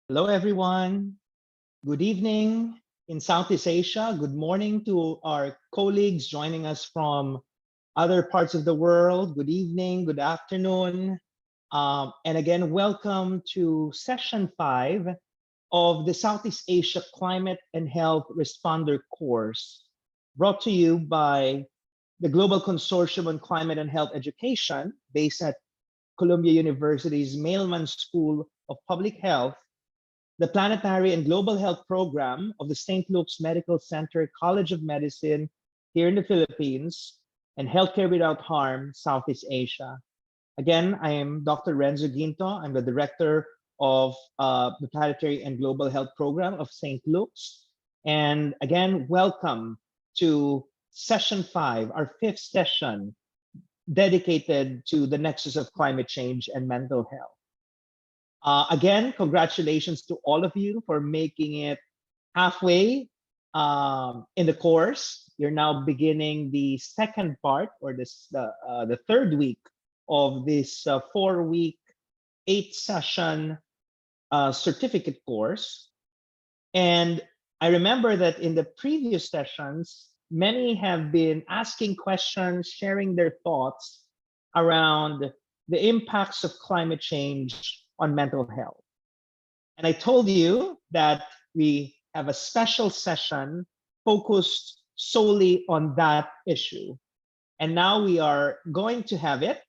Hello, everyone. Good evening in Southeast Asia. Good morning to our colleagues joining us from other parts of the world. Good evening, good afternoon. And again, welcome to session 5 of the Southeast Asia Climate and Health Responder course, brought to you by the Global Consortium on Climate and Health Education, based at Columbia University's Mailman School of Public Health, the Planetary and Global Health Program of the St. Luke's Medical Center College of Medicine here in the Philippines, and Healthcare Without Harm, Southeast Asia. Again, I am Dr. Renzo Ginto. I'm the director of the Planetary and Global Health Program of St. Luke's. And again, welcome to session 5, our 5th session dedicated to the nexus of climate change and mental health. Again, congratulations to all of you for making it halfway in the course. You're now beginning the second part, or the third week of this 4-week, 8-session certificate course. And I remember that in the previous sessions, many have been asking questions, sharing their thoughts around the impacts of climate change on mental health. And I told you that we have a special session focused solely on that issue. And now we are going to have it.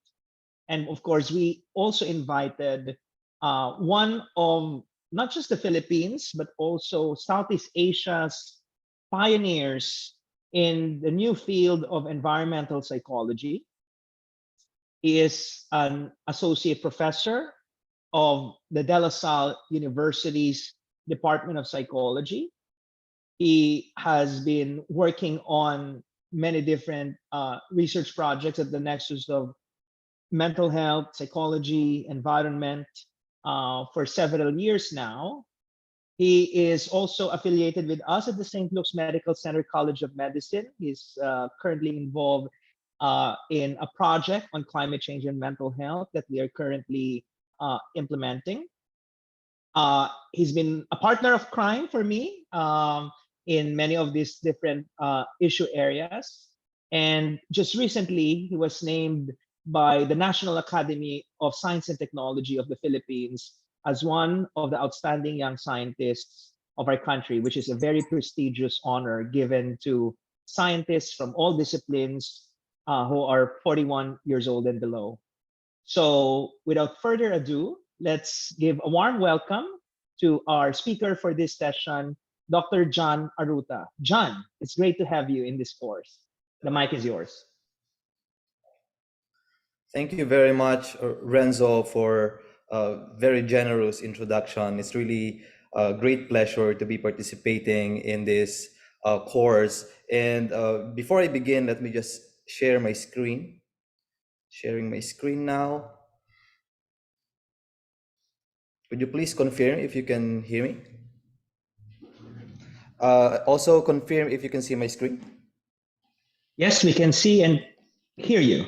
And of course, we also invited one of not just the Philippines, but also Southeast Asia's pioneers in the new field of environmental psychology. He is an associate professor of the De La Salle University's Department of Psychology. He has been working on many different research projects at the nexus of mental health, psychology, environment for several years now. He is also affiliated with us at the St. Luke's Medical Center College of Medicine. He's currently involved in a project on climate change and mental health that we are currently implementing. He's been a partner of crime for me in many of these different issue areas. And just recently, he was named by the National Academy of Science and Technology of the Philippines as one of the outstanding young scientists of our country, which is a very prestigious honor given to scientists from all disciplines who are 41 years old and below. So without further ado, let's give a warm welcome to our speaker for this session, Dr. John Aruta. John, it's great to have you in this course. The mic is yours. Thank you very much, Renzo, for a very generous introduction. It's really a great pleasure to be participating in this course. And before I begin, let me just share my screen. Sharing my screen now. Would you please confirm if you can hear me? Also confirm if you can see my screen. Yes, we can see and hear you.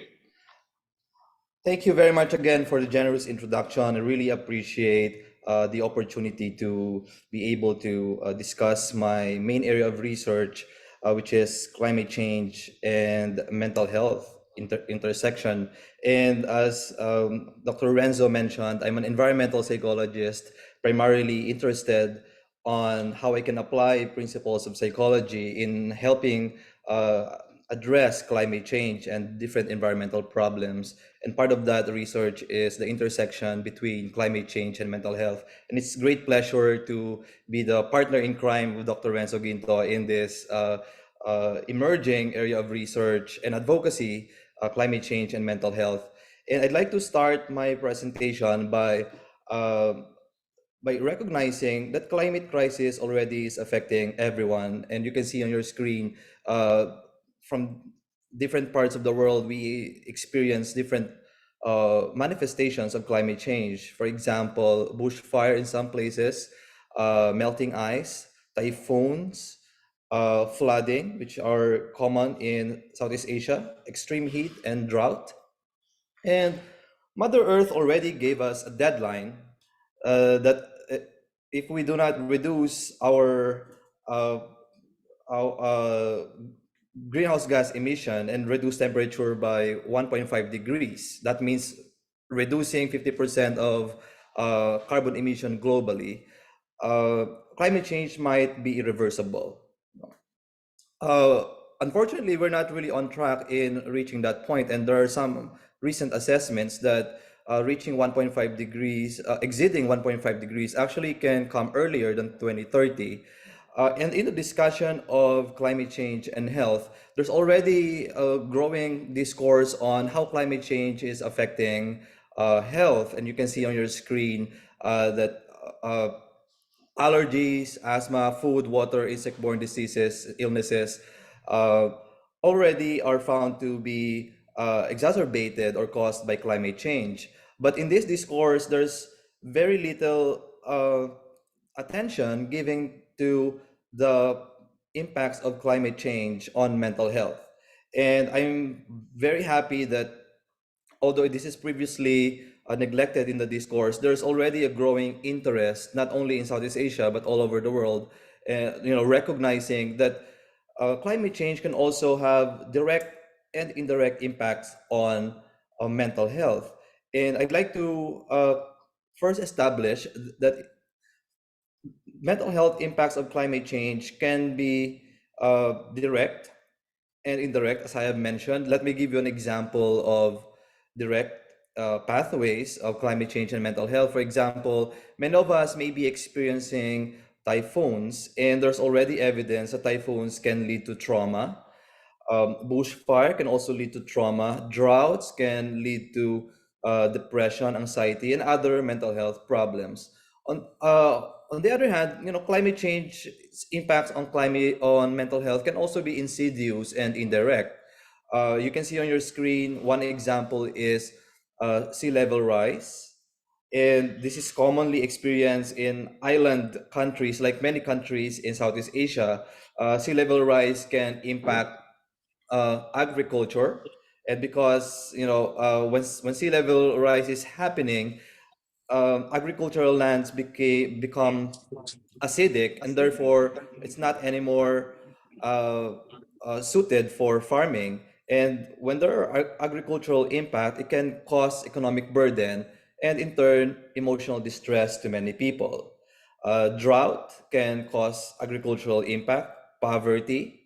Thank you very much again for the generous introduction. I really appreciate the opportunity to be able to discuss my main area of research, which is climate change and mental health intersection. And as Dr. Renzo mentioned, I'm an environmental psychologist, primarily interested on how I can apply principles of psychology in helping address climate change and different environmental problems. And part of that research is the intersection between climate change and mental health. And it's a great pleasure to be the partner in crime with Dr. Renzo Ginto in this emerging area of research and advocacy, climate change and mental health. And I'd like to start my presentation by recognizing that climate crisis already is affecting everyone. And you can see on your screen, from different parts of the world, we experience different manifestations of climate change. For example, bushfire in some places, melting ice, typhoons, flooding, which are common in Southeast Asia, extreme heat and drought. And Mother Earth already gave us a deadline that if we do not reduce our greenhouse gas emission and reduce temperature by 1.5 degrees, that means reducing 50% of carbon emission globally, uh, climate change might be irreversible. Uh, Unfortunately, we're not really on track in reaching that point, and there are some recent assessments that reaching 1.5 degrees, exceeding 1.5 degrees, actually can come earlier than 2030. And in the discussion of climate change and health, there's already a growing discourse on how climate change is affecting health, and you can see on your screen that. Allergies, asthma, food, water, insect-borne diseases, illnesses uh, already are found to be exacerbated or caused by climate change. But in this discourse, there's very little attention given to the impacts of climate change on mental health. And I'm very happy that although this is previously neglected in the discourse, there's already a growing interest, not only in Southeast Asia, but all over the world, recognizing that climate change can also have direct and indirect impacts on mental health. And I'd like to first establish that mental health impacts of climate change can be direct and indirect, as I have mentioned. Let me give you an example of direct pathways of climate change and mental health. For example, many of us may be experiencing typhoons, and there's already evidence that typhoons can lead to trauma. Bushfire can also lead to trauma. Droughts can lead to depression, anxiety, and other mental health problems. On the other hand, climate change impacts on mental health can also be insidious and indirect. You can see on your screen one example is sea level rise, and this is commonly experienced in island countries, like many countries in Southeast Asia. Sea level rise can impact agriculture, and because when sea level rise is happening, agricultural lands become acidic, and therefore it's not anymore suited for farming. And when there are agricultural impact, it can cause economic burden and in turn emotional distress to many people. Drought can cause agricultural impact, poverty,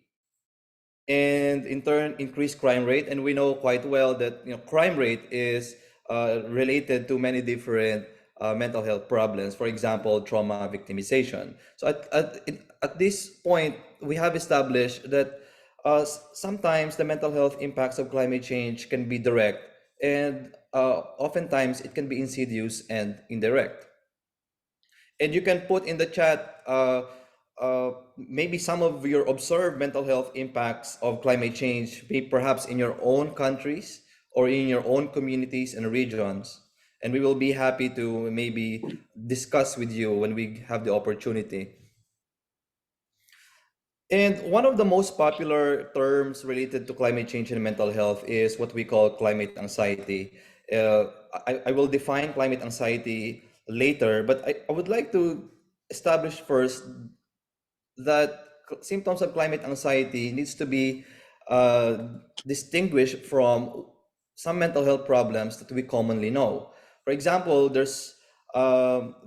and in turn increase crime rate. And we know quite well that crime rate is related to many different mental health problems, for example trauma victimization. So at this point we have established that sometimes the mental health impacts of climate change can be direct, and oftentimes it can be insidious and indirect. And you can put in the chat maybe some of your observed mental health impacts of climate change, perhaps in your own countries or in your own communities and regions. And we will be happy to maybe discuss with you when we have the opportunity. And one of the most popular terms related to climate change and mental health is what we call climate anxiety. I will define climate anxiety later, but I would like to establish first that symptoms of climate anxiety needs to be uh, distinguished from some mental health problems that we commonly know. For example, there's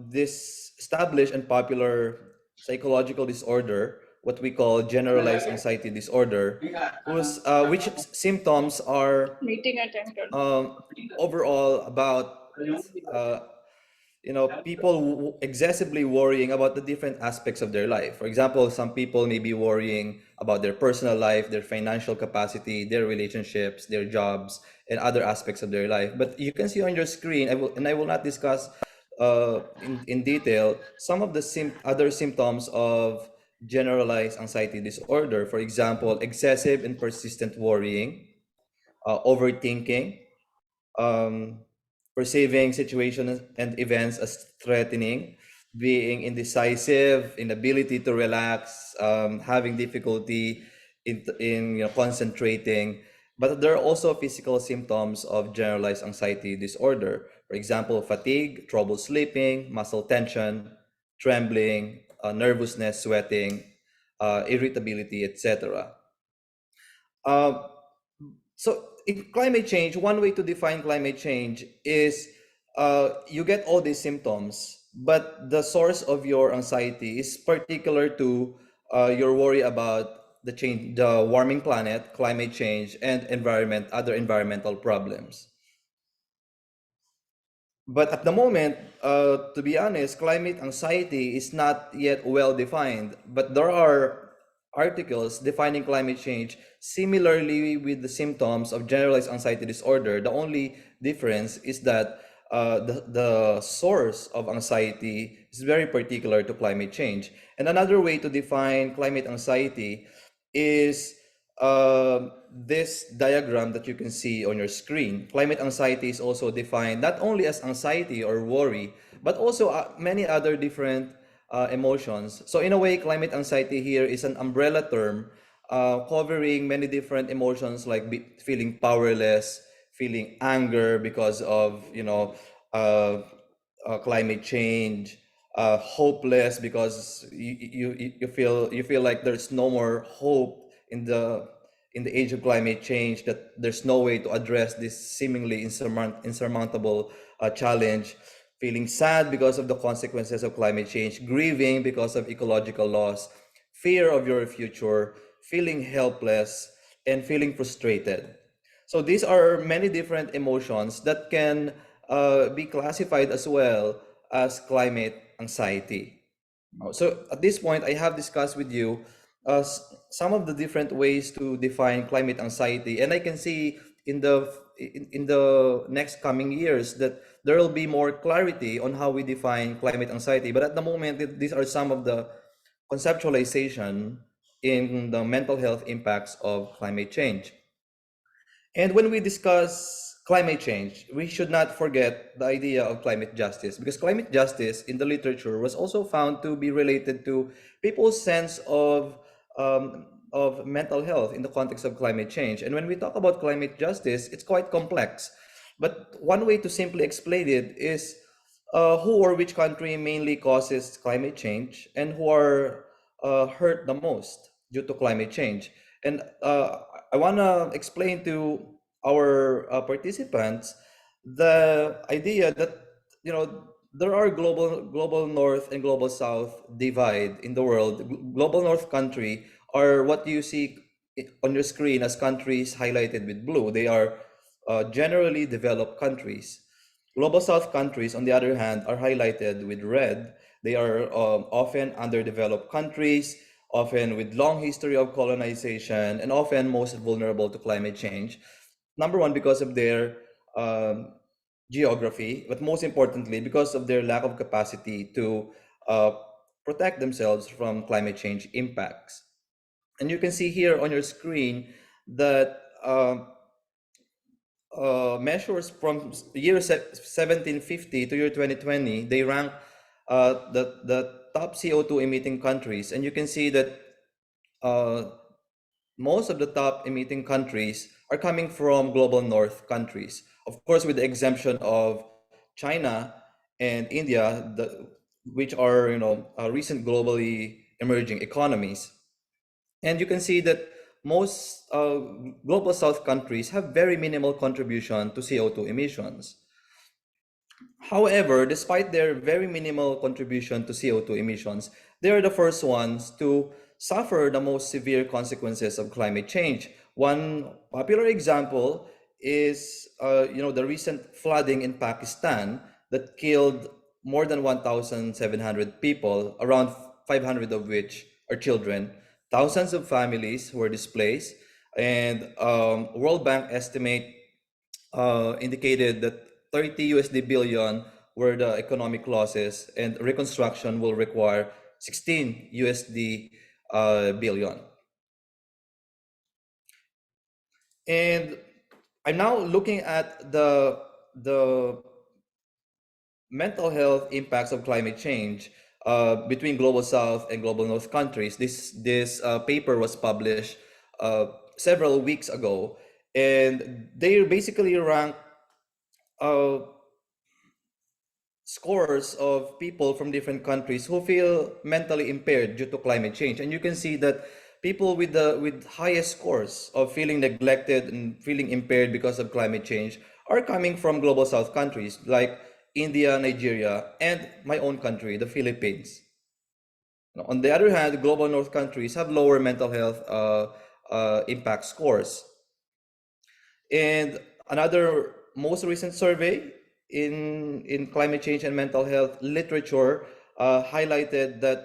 this established and popular psychological disorder, what we call generalized anxiety disorder, which symptoms are Meeting attended. overall about uh, people excessively worrying about the different aspects of their life. For example, some people may be worrying about their personal life, their financial capacity, their relationships, their jobs, and other aspects of their life. But you can see on your screen, I will not discuss in detail some of the other symptoms of generalized anxiety disorder. For example, excessive and persistent worrying, overthinking, um, perceiving situations and events as threatening, being indecisive, inability to relax, having difficulty in concentrating. But there are also physical symptoms of generalized anxiety disorder. For example, fatigue, trouble sleeping, muscle tension, trembling, nervousness, sweating, irritability, etc. Uh, so in climate change, one way to define climate change is you get all these symptoms, but the source of your anxiety is particular to your worry about the warming planet, climate change, and other environmental problems. But at the moment, to be honest, climate anxiety is not yet well defined. But there are articles defining climate change similarly with the symptoms of generalized anxiety disorder. The only difference is that the source of anxiety is very particular to climate change. And another way to define climate anxiety is this diagram that you can see on your screen. Climate anxiety is also defined not only as anxiety or worry, but also many other different emotions. So in a way, climate anxiety here is an umbrella term covering many different emotions like feeling powerless, feeling anger because of climate change, hopeless because you feel like there's no more hope in the age of climate change, that there's no way to address this seemingly insurmountable challenge, feeling sad because of the consequences of climate change, grieving because of ecological loss, fear of your future, feeling helpless, and feeling frustrated. So these are many different emotions that can be classified as well as climate anxiety. So at this point, I have discussed with you some of the different ways to define climate anxiety, and I can see in the next coming years that there will be more clarity on how we define climate anxiety. But at the moment, these are some of the conceptualization in the mental health impacts of climate change. And when we discuss climate change, we should not forget the idea of climate justice, because climate justice in the literature was also found to be related to people's sense of mental health in the context of climate change. And when we talk about climate justice, it's quite complex. But one way to simply explain it is who or which country mainly causes climate change and who are hurt the most due to climate change. And I want to explain to our participants the idea that there are global north and global south divide in the world. Global north country are what you see on your screen as countries highlighted with blue. They are generally developed countries. Global South countries, on the other hand, are highlighted with red. They are often underdeveloped countries, often with long history of colonization, and often most vulnerable to climate change. Number one, because of their um, geography, but most importantly, because of their lack of capacity to uh, protect themselves from climate change impacts. And you can see here on your screen that measures from year 1750 to year 2020, they rank the top CO2 emitting countries. And you can see that uh, most of the top emitting countries are coming from global north countries. Of course, with the exemption of China and India, which are recent globally emerging economies. And you can see that most global south countries have very minimal contribution to CO2 emissions. However, despite their very minimal contribution to CO2 emissions, they are the first ones to suffer the most severe consequences of climate change. One popular example is the recent flooding in Pakistan that killed more than 1,700 people, around 500 of which are children. Thousands of families were displaced, and World Bank estimate indicated that 30 USD billion were the economic losses, and reconstruction will require 16 USD billion. And I'm now looking at the mental health impacts of climate change between global south and global north countries. This paper was published several weeks ago, and they basically rank uh, scores of people from different countries who feel mentally impaired due to climate change. And you can see that people with the highest scores of feeling neglected and feeling impaired because of climate change are coming from global south countries like India, Nigeria, and my own country, the Philippines. On the other hand, global north countries have lower mental health impact scores. And another most recent survey in climate change and mental health literature highlighted that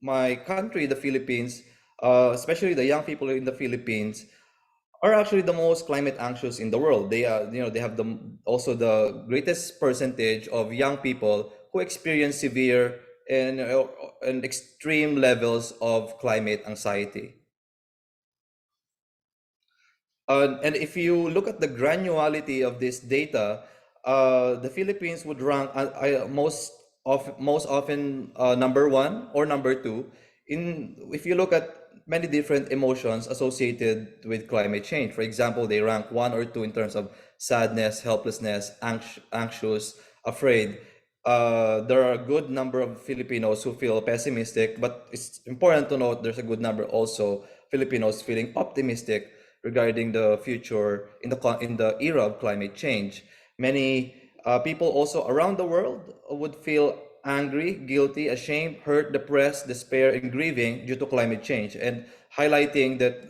my country, the Philippines, especially the young people in the Philippines, are actually the most climate anxious in the world. They are, they have also the greatest percentage of young people who experience severe and extreme levels of climate anxiety. And if you look at the granularity of this data, the Philippines would rank most often number one or number two. If you look at many different emotions associated with climate change, for example, they rank one or two in terms of sadness, helplessness, anxious, afraid. There are a good number of Filipinos who feel pessimistic, but it's important to note there's a good number also Filipinos feeling optimistic regarding the future in the era of climate change. Many people also around the world would feel angry, guilty, ashamed, hurt, depressed, despair, and grieving due to climate change, and highlighting that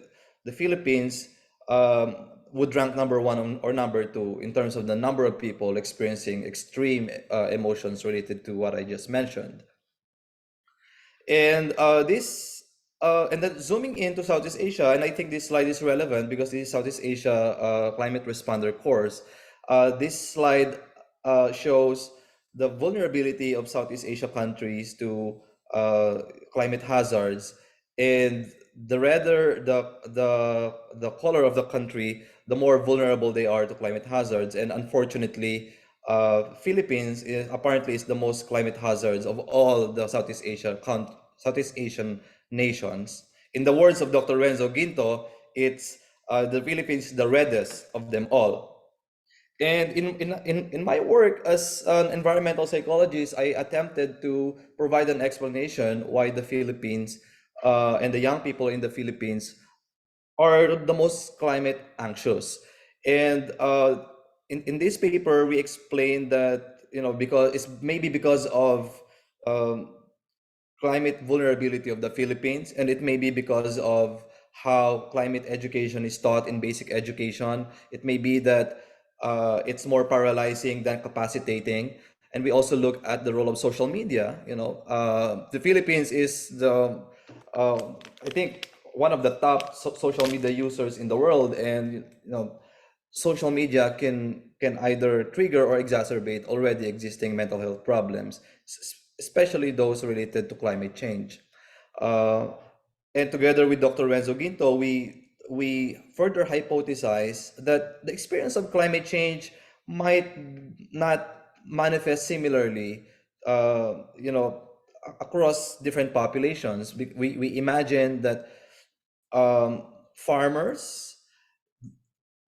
the Philippines would rank number one or number two in terms of the number of people experiencing extreme emotions related to what I just mentioned. And and then zooming into Southeast Asia, and I think this slide is relevant because this is Southeast Asia climate responder course. This slide shows the vulnerability of Southeast Asia countries to climate hazards, and the redder the color of the country, the more vulnerable they are to climate hazards. And unfortunately, Philippines apparently is the most climate hazards of all the Southeast Asian nations. In the words of Dr. Renzo Ginto, it's the Philippines the reddest of them all. And in my work as an environmental psychologist, I attempted to provide an explanation why the Philippines and the young people in the Philippines are the most climate anxious. And in this paper, we explained that, because it's maybe because of um, climate vulnerability of the Philippines, and it may be because of how climate education is taught in basic education. It may be that it's more paralyzing than capacitating. And we also look at the role of social media. The Philippines is I think, one of the top social media users in the world, and social media can either trigger or exacerbate already existing mental health problems, especially those related to climate change. Uh, and together with Dr. Renzo Ginto, we further hypothesize that the experience of climate change might not manifest similarly, across different populations. We imagine that farmers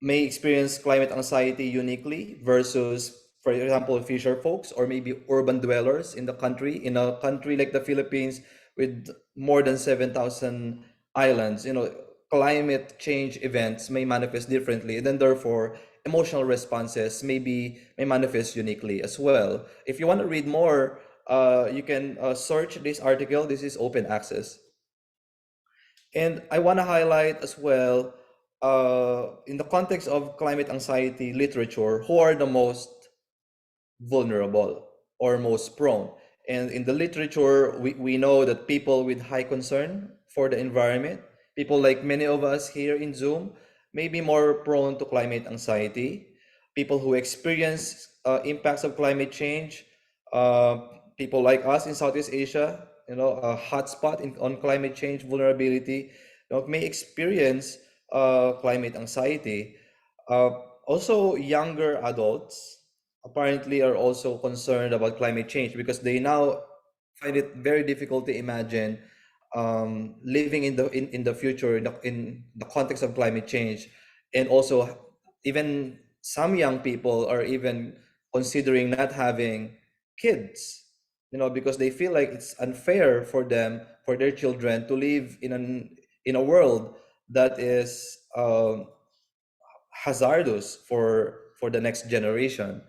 may experience climate anxiety uniquely versus, for example, fisher folks or maybe urban dwellers in the country. In a country like the Philippines with more than 7,000 islands, climate change events may manifest differently, and then therefore emotional responses may manifest uniquely as well. If you want to read more, you can search this article. This is open access. And I want to highlight as well, in the context of climate anxiety literature, who are the most vulnerable or most prone. And in the literature, we know that people with high concern for the environment, people like many of us here in Zoom, may be more prone to climate anxiety. People who experience impacts of climate change, uh, people like us in Southeast Asia, a hotspot on climate change vulnerability, may experience climate anxiety. Uh, Also, younger adults apparently are also concerned about climate change because they now find it very difficult to imagine living in the future in the context of climate change. And also, even some young people are even considering not having kids, because they feel like it's unfair for them, for their children, to live in a world that is hazardous for the next generation.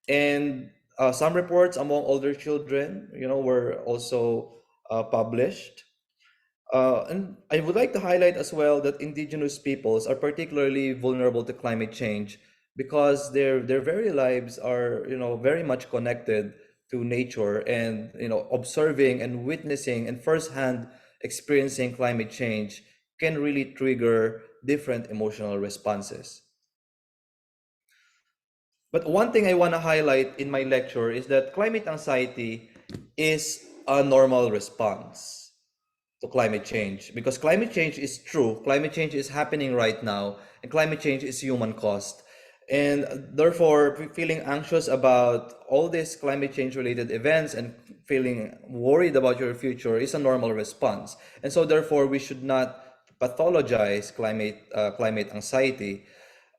And some reports among older children, were also published. And I would like to highlight as well that indigenous peoples are particularly vulnerable to climate change because their very lives are, very much connected to nature, and observing and witnessing and firsthand experiencing climate change can really trigger different emotional responses. But one thing I want to highlight in my lecture is that climate anxiety is a normal response to climate change, because climate change is true. Climate change is happening right now, and climate change is human caused. And therefore, feeling anxious about all these climate change related events and feeling worried about your future is a normal response. And so, therefore, we should not pathologize climate anxiety.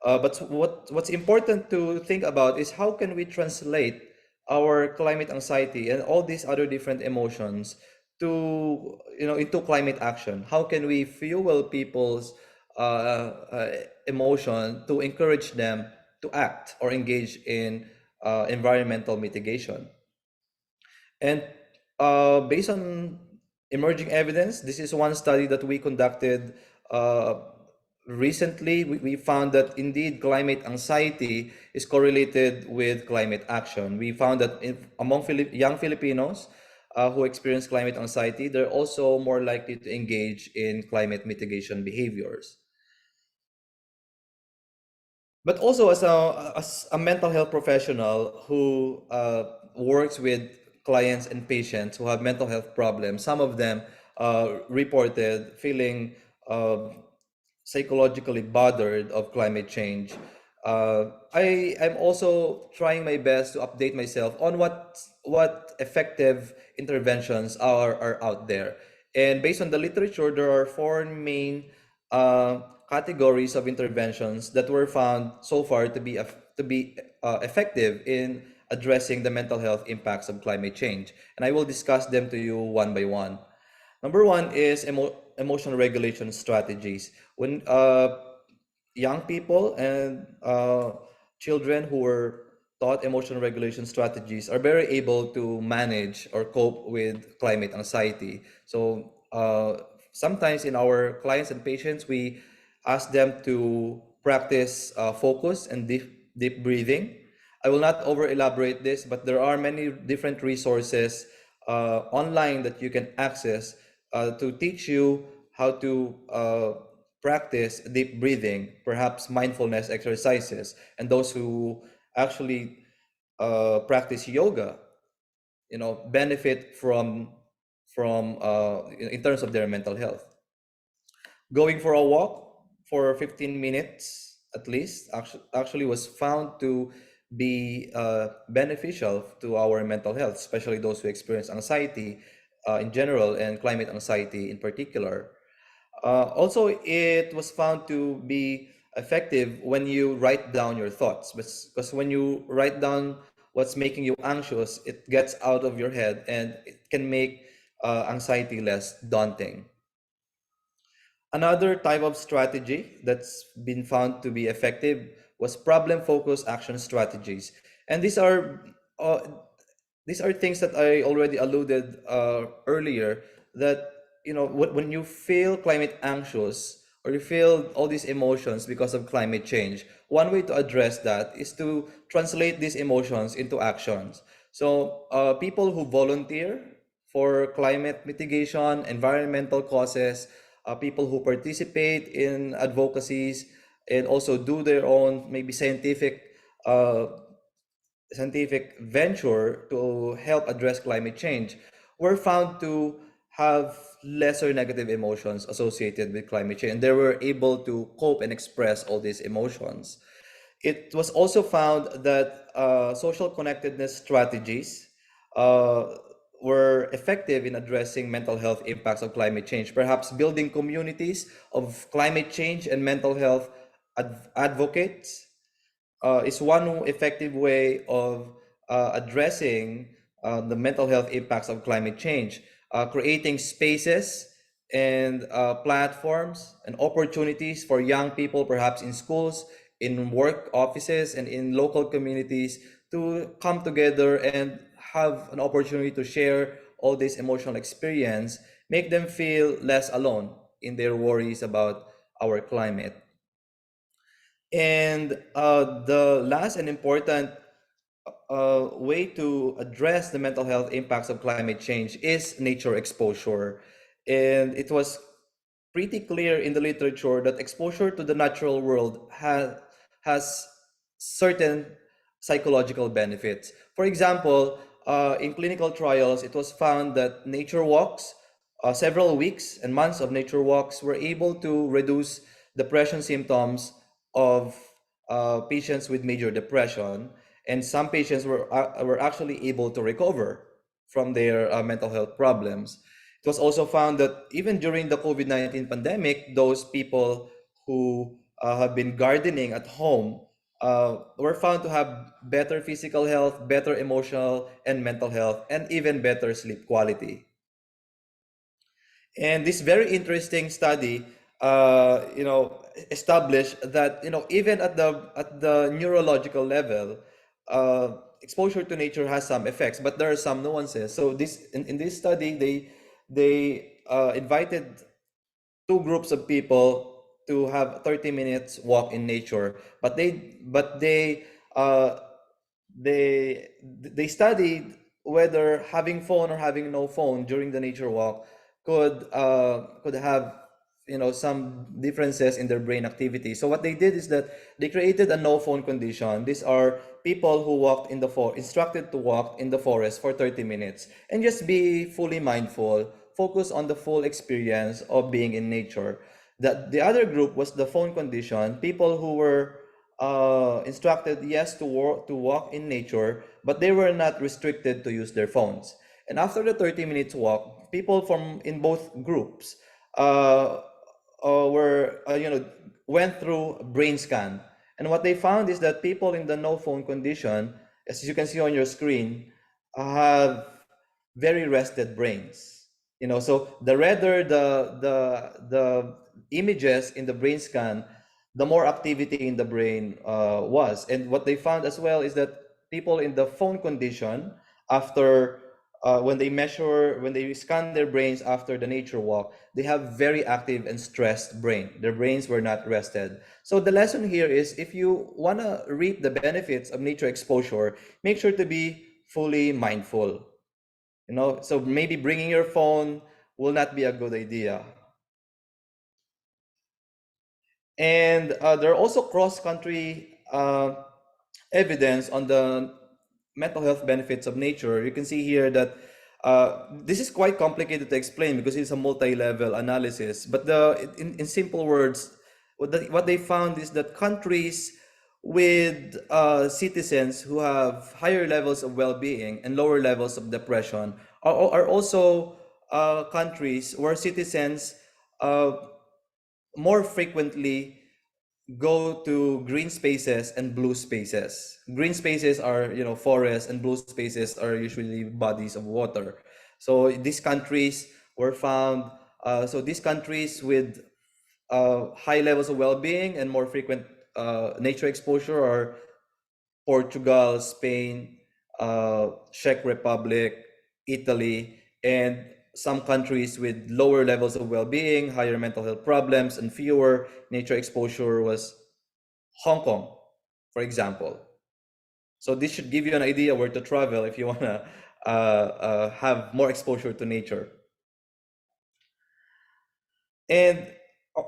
But what's important to think about is how can we translate our climate anxiety and all these other different emotions to into climate action. How can we fuel people's emotion to encourage them to act or engage in environmental mitigation? And based on emerging evidence, this is one study that we conducted recently. We found that indeed climate anxiety is correlated with climate action. We found that among young Filipinos who experience climate anxiety, they're also more likely to engage in climate mitigation behaviors. But also as a mental health professional who works with clients and patients who have mental health problems, some of them reported feeling psychologically bothered of climate change. I am also trying my best to update myself on what effective interventions are out there. And based on the literature, there are four main uh, categories of interventions that were found so far to be effective in addressing the mental health impacts of climate change. And I will discuss them to you one by one. Number one is emotional regulation strategies. When young people and children who were taught emotional regulation strategies are very able to manage or cope with climate anxiety. So sometimes in our clients and patients, we ask them to practice focus and deep breathing. I will not over elaborate this, but there are many different resources online that you can access to teach you how to practice deep breathing, perhaps mindfulness exercises, and those who actually practice yoga, benefit from in terms of their mental health. Going for a walk for 15 minutes at least actually was found to be beneficial to our mental health, especially those who experience anxiety in general and climate anxiety in particular. Also, it was found to be effective when you write down your thoughts, because when you write down what's making you anxious, it gets out of your head and it can make anxiety less daunting. Another type of strategy that's been found to be effective was problem-focused action strategies, and uh, these are things that I already alluded earlier. That when you feel climate anxious or you feel all these emotions because of climate change, one way to address that is to translate these emotions into actions. So people who volunteer for climate mitigation, environmental causes, people who participate in advocacies and also do their own maybe uh, scientific venture to help address climate change were found to have lesser negative emotions associated with climate change. And they were able to cope and express all these emotions. It was also found that social connectedness strategies uh, were effective in addressing mental health impacts of climate change. Perhaps building communities of climate change and mental health advocates is one effective way of addressing the mental health impacts of climate change, creating spaces and platforms and opportunities for young people, perhaps in schools, in work offices, and in local communities to come together and have an opportunity to share all this emotional experience, make them feel less alone in their worries about our climate. And the last and important way to address the mental health impacts of climate change is nature exposure. And it was pretty clear in the literature that exposure to the natural world has certain psychological benefits. For example, in clinical trials, it was found that nature walks, several weeks and months of nature walks, were able to reduce depression symptoms of patients with major depression, and some patients were actually able to recover from their mental health problems. It was also found that even during the COVID-19 pandemic, those people who have been gardening at home were found to have better physical health, better emotional and mental health, and even better sleep quality. And this very interesting study, established that even at the neurological level, exposure to nature has some effects, but there are some nuances. So in this study, they invited two groups of people to have 30 minutes walk in nature, uh, they studied whether having phone or having no phone during the nature walk could have some differences in their brain activity. So what they did is that they created a no phone condition. These are people who walked in the forest, instructed to walk in the forest for 30 minutes and just be fully mindful, focus on the full experience of being in nature. The other group was the phone condition, people who were instructed, yes, to walk in nature, but they were not restricted to use their phones. And after the 30 minutes walk, people from in both groups uh, went through a brain scan. And what they found is that people in the no phone condition, as you can see on your screen, have very rested brains. So the redder the images in the brain scan, the more activity in the brain was. And what they found as well is that people in the phone condition, after when they scan their brains after the nature walk, they have very active and stressed brain. Their brains were not rested. So the lesson here is, if you want to reap the benefits of nature exposure, make sure to be fully mindful. So maybe bringing your phone will not be a good idea. And there are also cross-country evidence on the mental health benefits of nature. You can see here that this is quite complicated to explain because it's a multi-level analysis. But in simple words, what they found is that countries with citizens who have higher levels of well-being and lower levels of depression are also countries where citizens uh, more frequently go to green spaces and blue spaces. Green spaces are, forests, and blue spaces are usually bodies of water. So these countries were found, so these countries with high levels of well-being and more frequent nature exposure are Portugal, Spain, Czech Republic, Italy, and some countries with lower levels of well-being, higher mental health problems, and fewer nature exposure was Hong Kong, for example. So this should give you an idea where to travel if you want to have more exposure to nature. And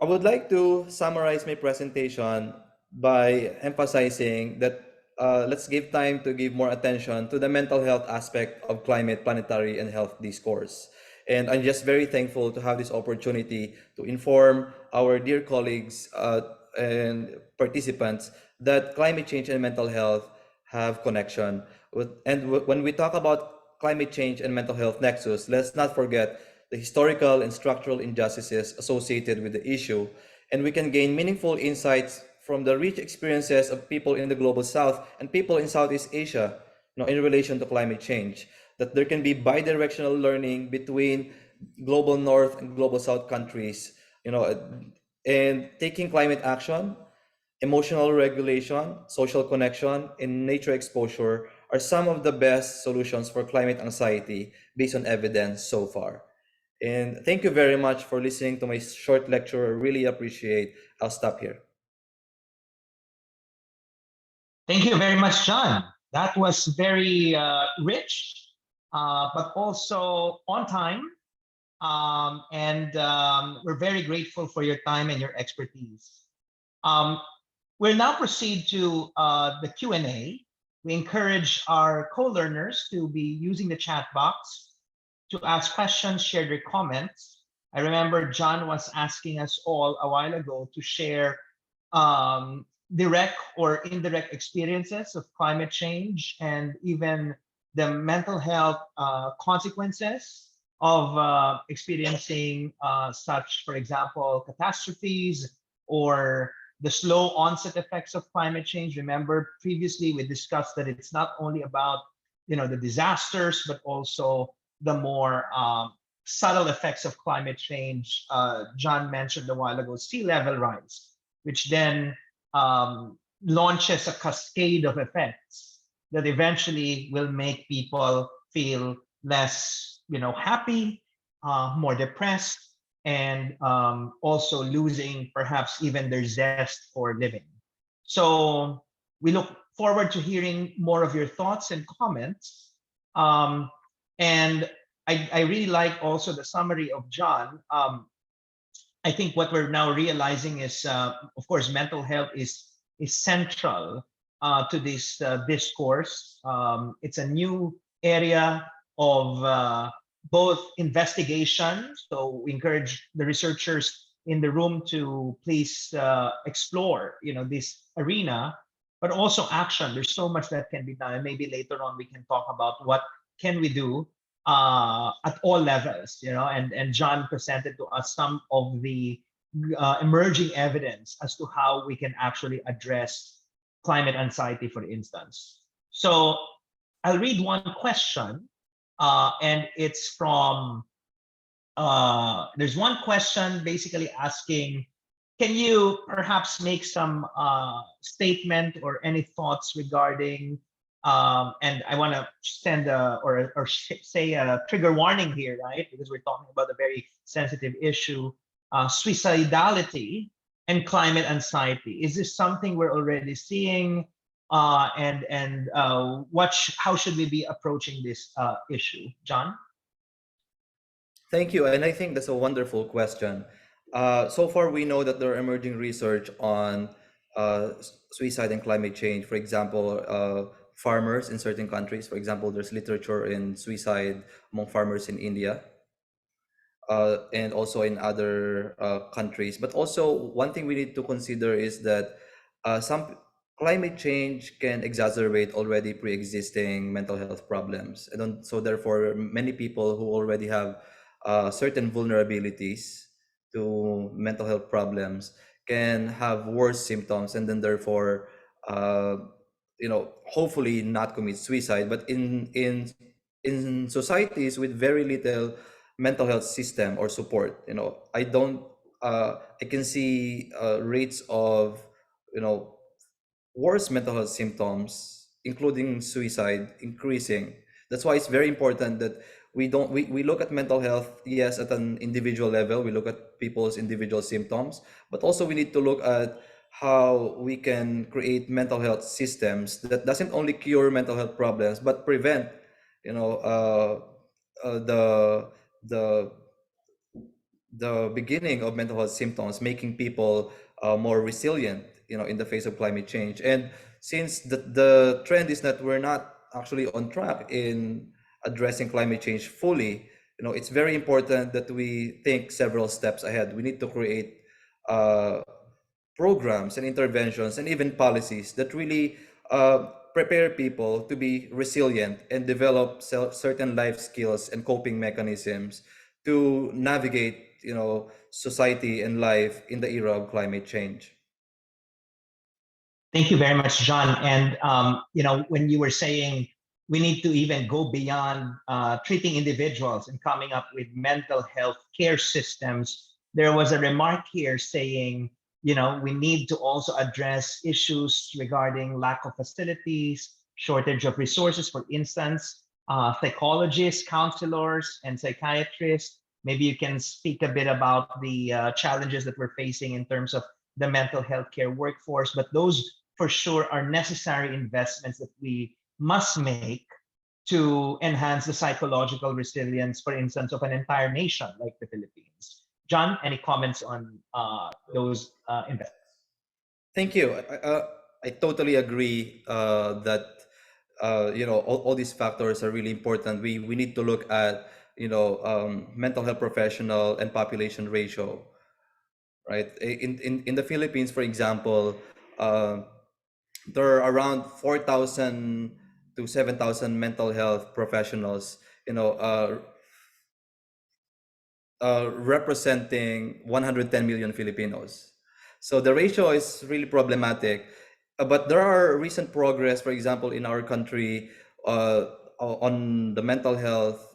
I would like to summarize my presentation by emphasizing that let's give time to give more attention to the mental health aspect of climate, planetary, and health discourse. And I'm just very thankful to have this opportunity to inform our dear colleagues and participants that climate change and mental health have connection. When we talk about climate change and mental health nexus, let's not forget the historical and structural injustices associated with the issue, and we can gain meaningful insights from the rich experiences of people in the global south and people in Southeast Asia, in relation to climate change. that there can be bidirectional learning between global north and global south countries, and taking climate action, emotional regulation, social connection, and nature exposure are some of the best solutions for climate anxiety based on evidence so far. And thank you very much for listening to my short lecture. I really appreciate. I'll stop here. Thank you very much, John. That was very rich, but also on time. We're very grateful for your time and your expertise. We'll now proceed to the Q&A. We encourage our co-learners to be using the chat box to ask questions, share their comments. I remember John was asking us all a while ago to share direct or indirect experiences of climate change and even the mental health consequences of experiencing such, for example, catastrophes or the slow onset effects of climate change. Remember, previously we discussed that it's not only about the disasters, but also the more subtle effects of climate change. John mentioned a while ago, sea level rise, which then launches a cascade of effects that eventually will make people feel less, happy, more depressed, and also losing perhaps even their zest for living. So we look forward to hearing more of your thoughts and comments. And I really like also the summary of John. I think what we're now realizing is, of course, mental health is central to this discourse. It's a new area of both investigation. So we encourage the researchers in the room to please explore, this arena, but also action. There's so much that can be done. And maybe later on we can talk about what can we do at all levels, and John presented to us some of the emerging evidence as to how we can actually address climate anxiety, for instance. So I'll read one question, and it's from, there's one question basically asking, can you perhaps make some statement or any thoughts regarding, and I want to send or say a trigger warning here, right? Because we're talking about a very sensitive issue, suicidality and climate anxiety. Is this something we're already seeing? And how should we be approaching this issue, John? Thank you, and I think that's a wonderful question. So far, we know that there are emerging research on suicide and climate change. For example, farmers in certain countries. For example, there's literature in suicide among farmers in India, and also in other countries. But also, one thing we need to consider is that some climate change can exacerbate already pre-existing mental health problems, and so therefore, many people who already have certain vulnerabilities to mental health problems can have worse symptoms, and then therefore, hopefully not commit suicide. But in societies with very little mental health system or support, I can see rates of worse mental health symptoms, including suicide, increasing. That's why it's very important that we look at mental health, yes, at an individual level. We look at people's individual symptoms, but also we need to look at how we can create mental health systems that doesn't only cure mental health problems but prevent the beginning of mental health symptoms, making people more resilient, in the face of climate change. And since the trend is that we're not actually on track in addressing climate change fully, it's very important that we think several steps ahead. We need to create programs and interventions and even policies that really prepare people to be resilient and develop certain life skills and coping mechanisms to navigate society and life in the era of climate change. Thank you very much, John. And when you were saying we need to even go beyond treating individuals and coming up with mental health care systems. There was a remark here saying, we need to also address issues regarding lack of facilities, shortage of resources, for instance, psychologists, counselors, and psychiatrists. Maybe you can speak a bit about the challenges that we're facing in terms of the mental health care workforce, but those for sure are necessary investments that we must make to enhance the psychological resilience, for instance, of an entire nation like the Philippines. John, any comments on those investments? Thank you. I totally agree that all these factors are really important. We need to look at mental health professional and population ratio, right? In the Philippines, for example, there are around 4,000 to 7,000 mental health professionals, representing 110 million Filipinos. So the ratio is really problematic. But there are recent progress, for example, in our country on the mental health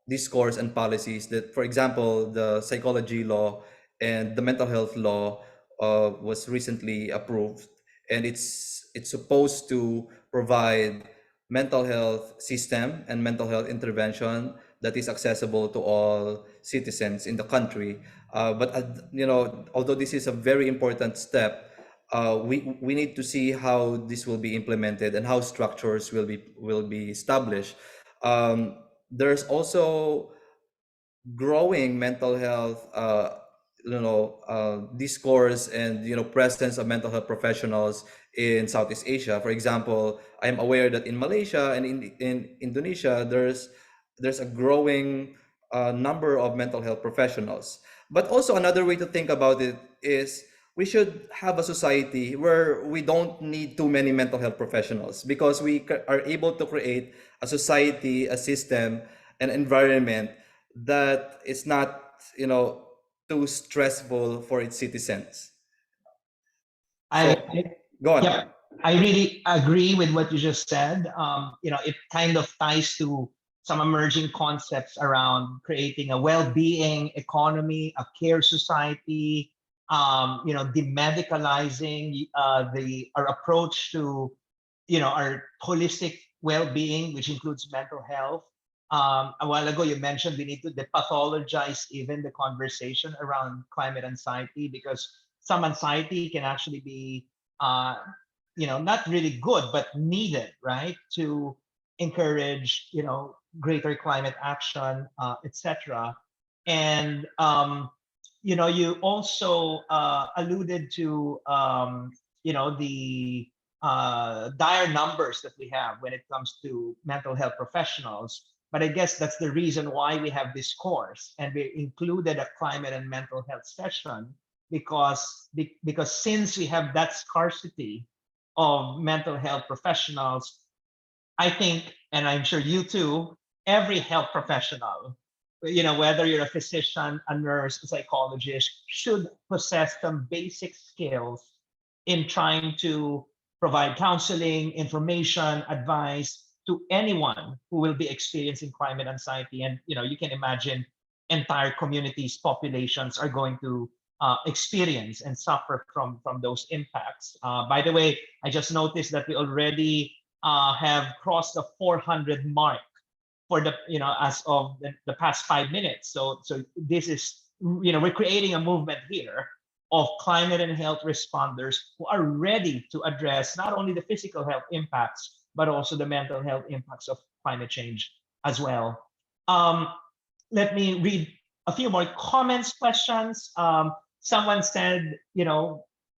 discourse and policies that, for example, the psychology law and the mental health law was recently approved, and it's supposed to provide mental health system and mental health intervention that is accessible to all citizens in the country. But although this is a very important step, we need to see how this will be implemented and how structures will be established. There's also growing mental health discourse and presence of mental health professionals in Southeast Asia. For example, I'm aware that in Malaysia and in Indonesia there's a growing number of mental health professionals. But also another way to think about it is we should have a society where we don't need too many mental health professionals, because we are able to create a society, a system, an environment that is not too stressful for its citizens. Go on. Yeah, I really agree with what you just said. It kind of ties to some emerging concepts around creating a well-being economy, a care society, demedicalizing our approach to our holistic well-being, which includes mental health. A while ago, you mentioned we need to depathologize even the conversation around climate anxiety, because some anxiety can actually be, not really good, but needed, right, to encourage, greater climate action, etc. And you also alluded to, the dire numbers that we have when it comes to mental health professionals. But I guess that's the reason why we have this course, and we included a climate and mental health session, because since we have that scarcity of mental health professionals, I think, and I'm sure you too, every health professional, whether you're a physician, a nurse, a psychologist, should possess some basic skills in trying to provide counseling, information, advice to anyone who will be experiencing climate anxiety. And you can imagine entire communities, populations are going to experience and suffer from those impacts. By the way, I just noticed that we already have crossed the 400 mark for the as of the past 5 minutes. So this is, we're creating a movement here of climate and health responders who are ready to address not only the physical health impacts, but also the mental health impacts of climate change as well. Let me read a few more comments, questions. Someone said,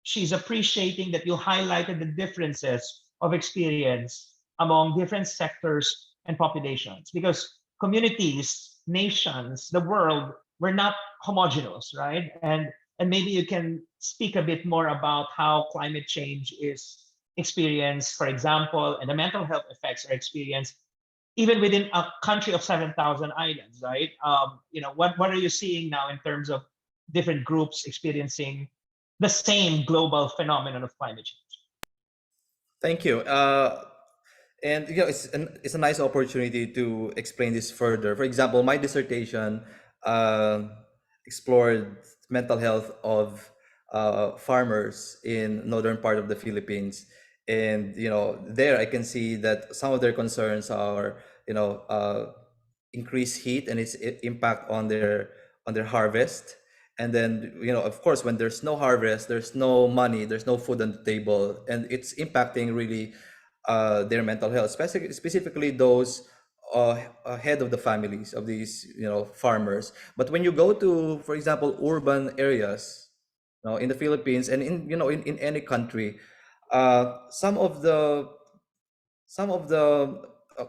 she's appreciating that you highlighted the differences of experience among different sectors and populations, because communities, nations, the world, we're not homogeneous, right? And maybe you can speak a bit more about how climate change is experienced, for example, and the mental health effects are experienced even within a country of 7,000 islands, right? What are you seeing now in terms of different groups experiencing the same global phenomenon of climate change? Thank you. And it's a nice opportunity to explain this further. For example, my dissertation uh, explored mental health of farmers in northern part of the Philippines, and there I can see that some of their concerns are increased heat and its impact on their harvest. And then of course, when there's no harvest, there's no money, there's no food on the table, and it's impacting really their mental health, specifically those head of the families of these farmers. But when you go to, for example, urban areas, in the Philippines and in any country, some of the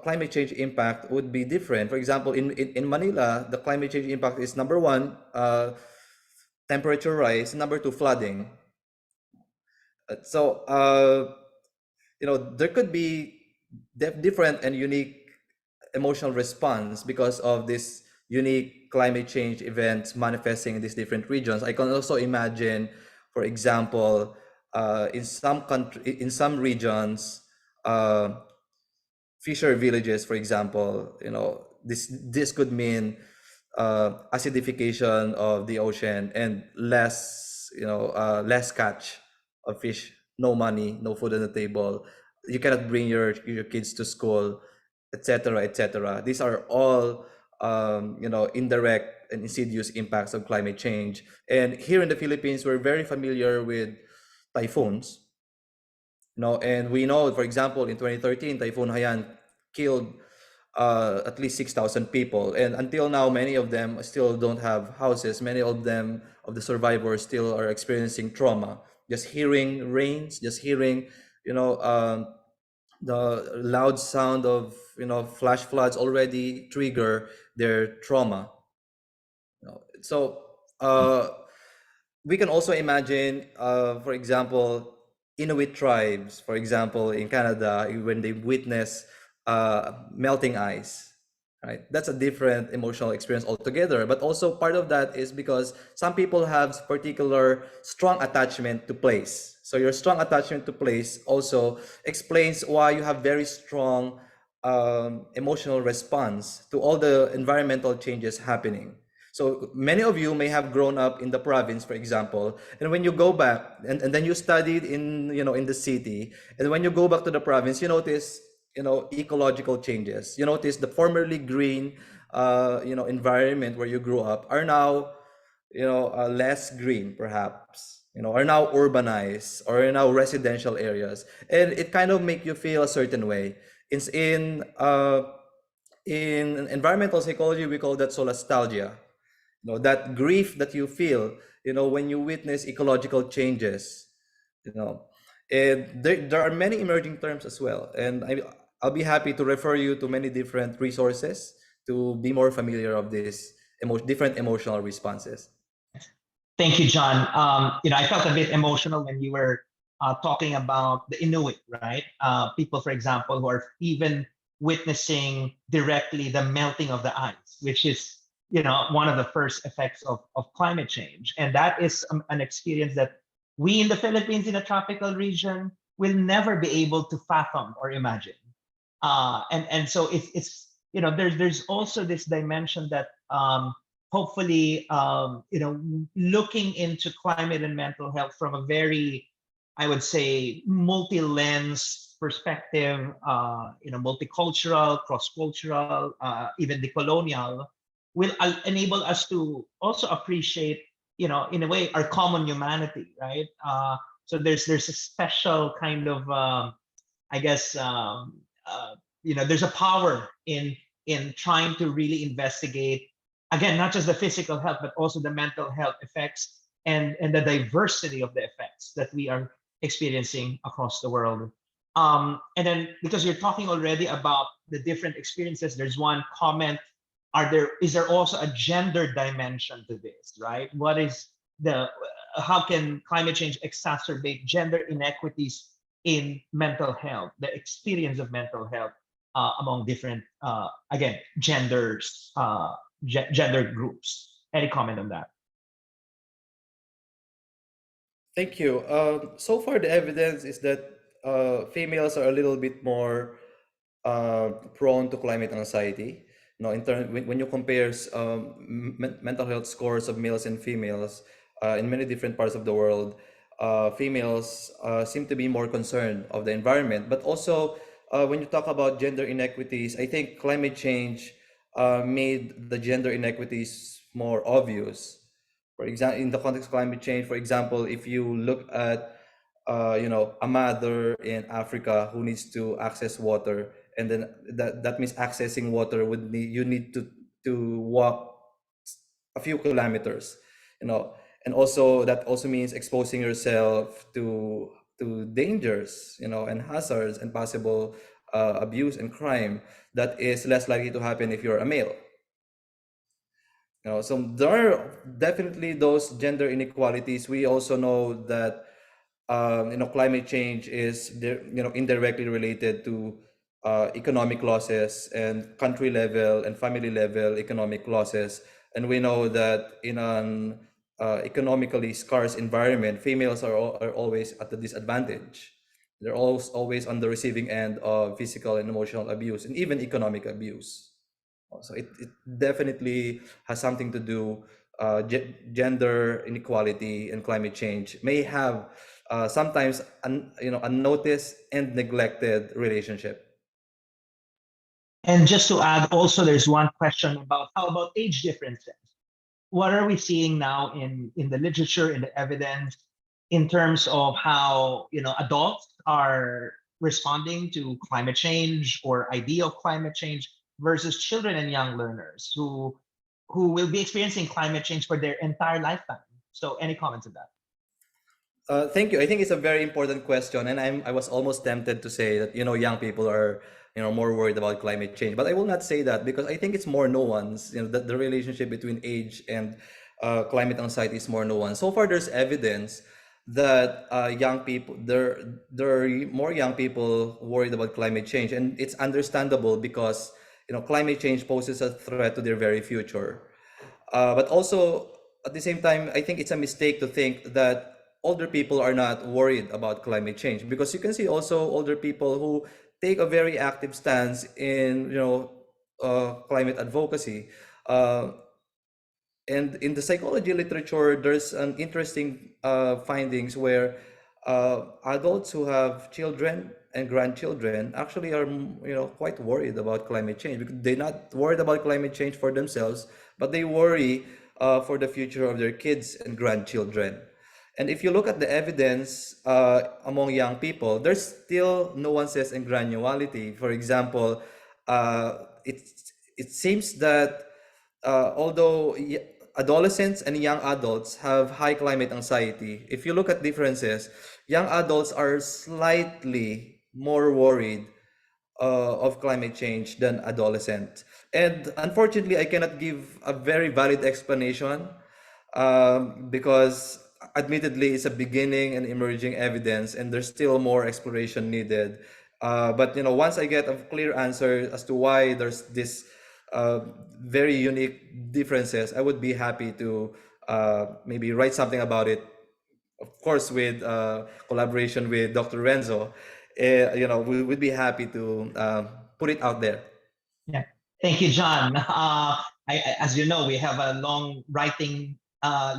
climate change impact would be different. For example, in Manila, the climate change impact is number one, temperature rise, number two, flooding. So there could be different and unique emotional response because of this unique climate change events manifesting in these different regions. I can also imagine, for example, in some regions, uh, fisher villages, for example, this could mean acidification of the ocean and less catch of fish, no money, no food on the table. You cannot bring your kids to school, etc., etc. These are all indirect and insidious impacts of climate change. And here in the Philippines, we're very familiar with typhoons. And we know, for example, in 2013, Typhoon Haiyan killed at least 6,000 people. And until now, many of them still don't have houses. Many of them, of the survivors, still are experiencing trauma. Just hearing rains, just hearing, the loud sound of, flash floods already trigger their trauma. So we can also imagine, for example, Inuit tribes, for example, in Canada, when they witness melting ice, right? That's a different emotional experience altogether. But also part of that is because some people have particular strong attachment to place. So your strong attachment to place also explains why you have very strong emotional response to all the environmental changes happening. So many of you may have grown up in the province, for example, and when you go back and then you studied in the city, and when you go back to the province, you notice ecological changes. You notice the formerly green environment where you grew up are now less green, perhaps, are now urbanized or are now residential areas, and it kind of make you feel a certain way. It's in environmental psychology, we call that solastalgia. That grief that you feel when you witness ecological changes. And there are many emerging terms as well, and I'll be happy to refer you to many different resources to be more familiar of these different emotional responses. Thank you, John. I felt a bit emotional when you were talking about the Inuit, right? People, for example, who are even witnessing directly the melting of the ice, which is, one of the first effects of climate change. And that is an experience that we in the Philippines, in a tropical region, will never be able to fathom or imagine. And so there's also this dimension that hopefully looking into climate and mental health from a very, I would say, multi-lens perspective, multicultural, cross-cultural, even decolonial, will enable us to also appreciate, in a way, our common humanity, right? So there's a special kind of I guess there's a power in trying to really investigate, again, not just the physical health but also the mental health effects and the diversity of the effects that we are experiencing across the world. And then, because you're talking already about the different experiences, there's one comment: is there also a gender dimension to this, right? What is the how can climate change exacerbate gender inequities in mental health, the experience of mental health among different, again, genders, gender groups? Any comment on that? Thank you. So far, the evidence is that females are a little bit more prone to climate anxiety. When you compare mental health scores of males and females in many different parts of the world, females seem to be more concerned of the environment. But also, when you talk about gender inequities, I think climate change made the gender inequities more obvious. For example, in the context of climate change, for example, if you look at a mother in Africa who needs to access water, and then that means accessing water you need to walk a few kilometers, you know, and also that also means exposing yourself to dangers, and hazards and possible abuse and crime that is less likely to happen if you're a male. So there are definitely those gender inequalities. We also know that climate change is indirectly related to economic losses and country level and family level economic losses. And we know that in an economically scarce environment, females are always at a disadvantage. They're always on the receiving end of physical and emotional abuse and even economic abuse. So it definitely has something to do. Gender inequality and climate change may have sometimes unnoticed and neglected relationship. And just to add, also, there's one question about how about age differences? What are we seeing now in the literature, in the evidence, in terms of how adults are responding to climate change or idea of climate change versus children and young learners who will be experiencing climate change for their entire lifetime? So, any comments on that? Thank you. I think it's a very important question, and I was almost tempted to say that young people are more worried about climate change, but I will not say that because I think it's more nuanced. The relationship between age and climate anxiety is more nuanced. So far, there's evidence that young people there are more young people worried about climate change, and it's understandable because climate change poses a threat to their very future. But also at the same time, I think it's a mistake to think that older people are not worried about climate change, because you can see also older people who take a very active stance in climate advocacy. And in the psychology literature, there's an interesting findings where adults who have children and grandchildren actually are quite worried about climate change, because they're not worried about climate change for themselves, but they worry for the future of their kids and grandchildren. And if you look at the evidence among young people, there's still nuances and granularity. For example, it seems that although adolescents and young adults have high climate anxiety, if you look at differences, young adults are slightly more worried of climate change than adolescents. And unfortunately, I cannot give a very valid explanation because admittedly it's a beginning and emerging evidence, and there's still more exploration needed. But once I get a clear answer as to why there's this very unique differences, I would be happy to maybe write something about it, of course with collaboration with Dr. Renzo. We would be happy to put it out there. Yeah, thank you, John. As you know, we have a long writing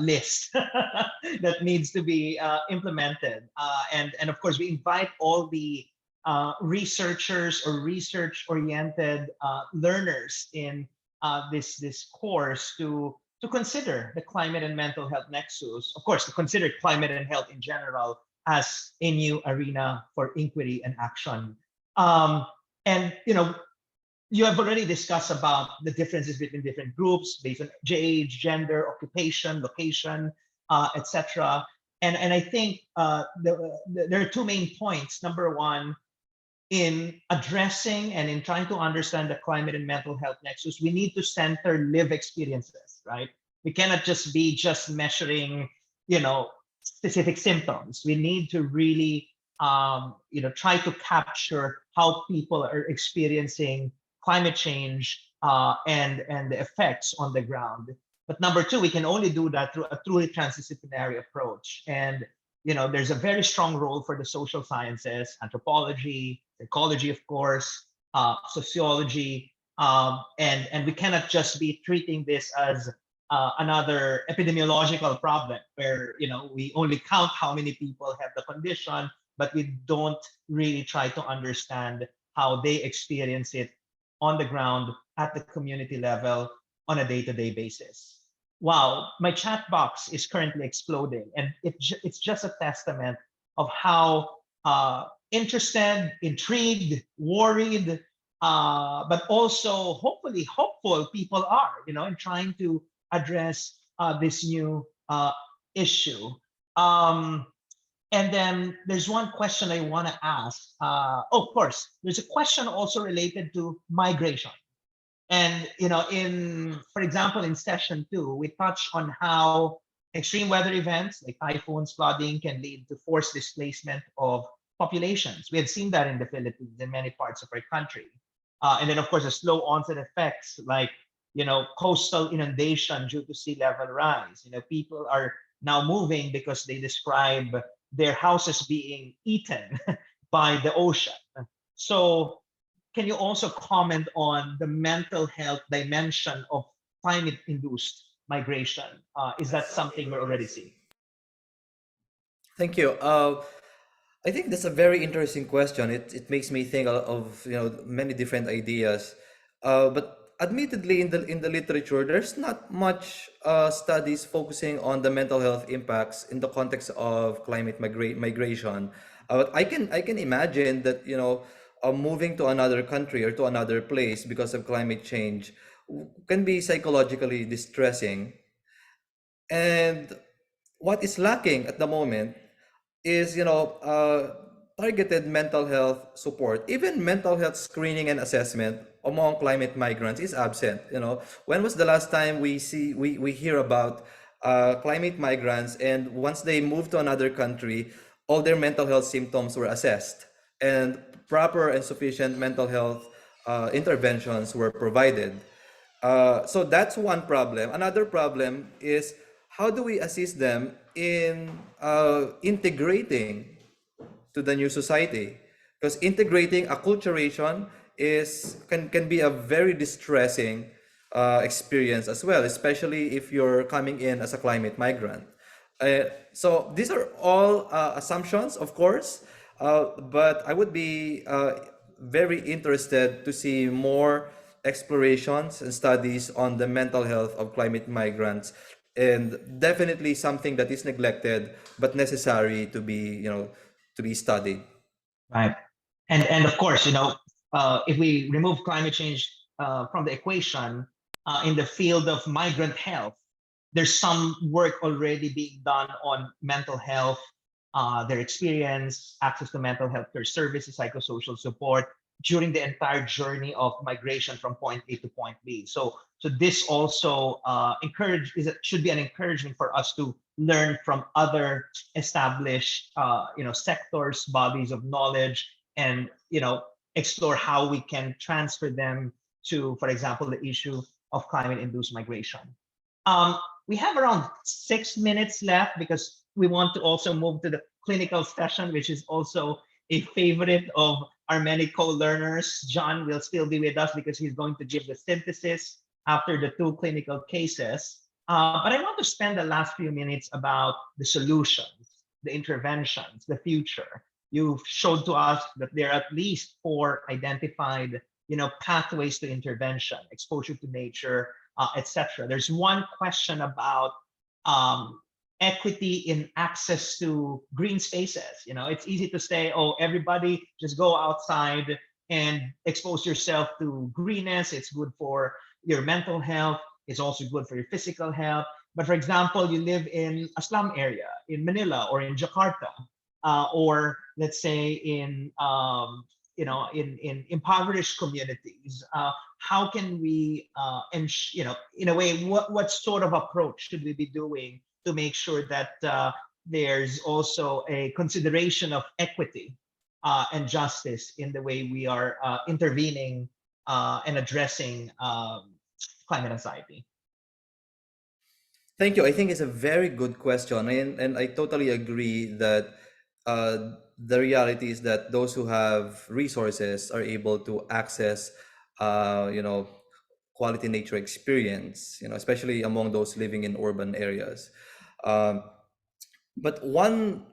list that needs to be implemented, and of course, we invite all the researchers or research-oriented learners in this course to consider the climate and mental health nexus. Of course, to consider climate and health in general as a new arena for inquiry and action. And you have already discussed about the differences between different groups based on age, gender, occupation, location, etc. And I think there are two main points. Number one, in addressing and in trying to understand the climate and mental health nexus, we need to center live experiences, right? We cannot just be measuring, specific symptoms. We need to really, try to capture how people are experiencing climate change and the effects on the ground. But number two, we can only do that through a truly transdisciplinary approach. And there's a very strong role for the social sciences, anthropology, psychology, of course, sociology, and we cannot just be treating this as another epidemiological problem where we only count how many people have the condition, but we don't really try to understand how they experience it on the ground at the community level on a day-to-day basis. Wow, my chat box is currently exploding, and it's just a testament of how interested, intrigued, worried, but also hopefully hopeful people are, in trying to address this new issue. And then there's one question I want to ask. Of course, there's a question also related to migration. And for example, in session 2, we touched on how extreme weather events like typhoons, flooding can lead to forced displacement of populations. We have seen that in the Philippines and many parts of our country. And then, of course, the slow onset effects like coastal inundation due to sea level rise. People are now moving because they describe their houses being eaten by the ocean. So can you also comment on the mental health dimension of climate-induced migration? Is that something we're already seeing? Thank you. I think that's a very interesting question. It makes me think of many different ideas. But admittedly, in the literature, there's not much studies focusing on the mental health impacts in the context of climate migration. But I can imagine that moving to another country or to another place because of climate change can be psychologically distressing. And what is lacking at the moment is targeted mental health support. Even mental health screening and assessment among climate migrants is absent. When was the last time we hear about climate migrants, and once they move to another country, all their mental health symptoms were assessed and proper and sufficient mental health interventions were provided. So that's one problem. Another problem is, how do we assist them in integrating to the new society? Because integrating acculturation can be a very distressing experience as well, especially if you're coming in as a climate migrant. So these are all assumptions, of course, but I would be very interested to see more explorations and studies on the mental health of climate migrants, and definitely something that is neglected but necessary to be studied. Right. And of course, if we remove climate change from the equation, in the field of migrant health, there's some work already being done on mental health, their experience, access to mental health care services, psychosocial support during the entire journey of migration from point A to point B. So this also should be an encouragement for us to learn from other established sectors, bodies of knowledge, and explore how we can transfer them to, for example, the issue of climate-induced migration. We have around 6 minutes left because we want to also move to the clinical session, which is also a favorite of our many co-learners. John will still be with us because he's going to give the synthesis after the 2 clinical cases. But I want to spend the last few minutes about the solutions, the interventions, the future. You've showed to us that there are at least 4 identified, pathways to intervention: exposure to nature, etc. There's one question about equity in access to green spaces. It's easy to say, oh, everybody just go outside and expose yourself to greenness. It's good for your mental health. It's also good for your physical health. But for example, you live in a slum area in Manila or in Jakarta, or let's say in in impoverished communities. How can we, in a way, what sort of approach should we be doing to make sure that there's also a consideration of equity and justice in the way we are intervening and addressing climate anxiety? Thank you. I think it's a very good question, and I totally agree that the reality is that those who have resources are able to access, you know, quality nature experience, you know, especially among those living in urban areas. Um, but one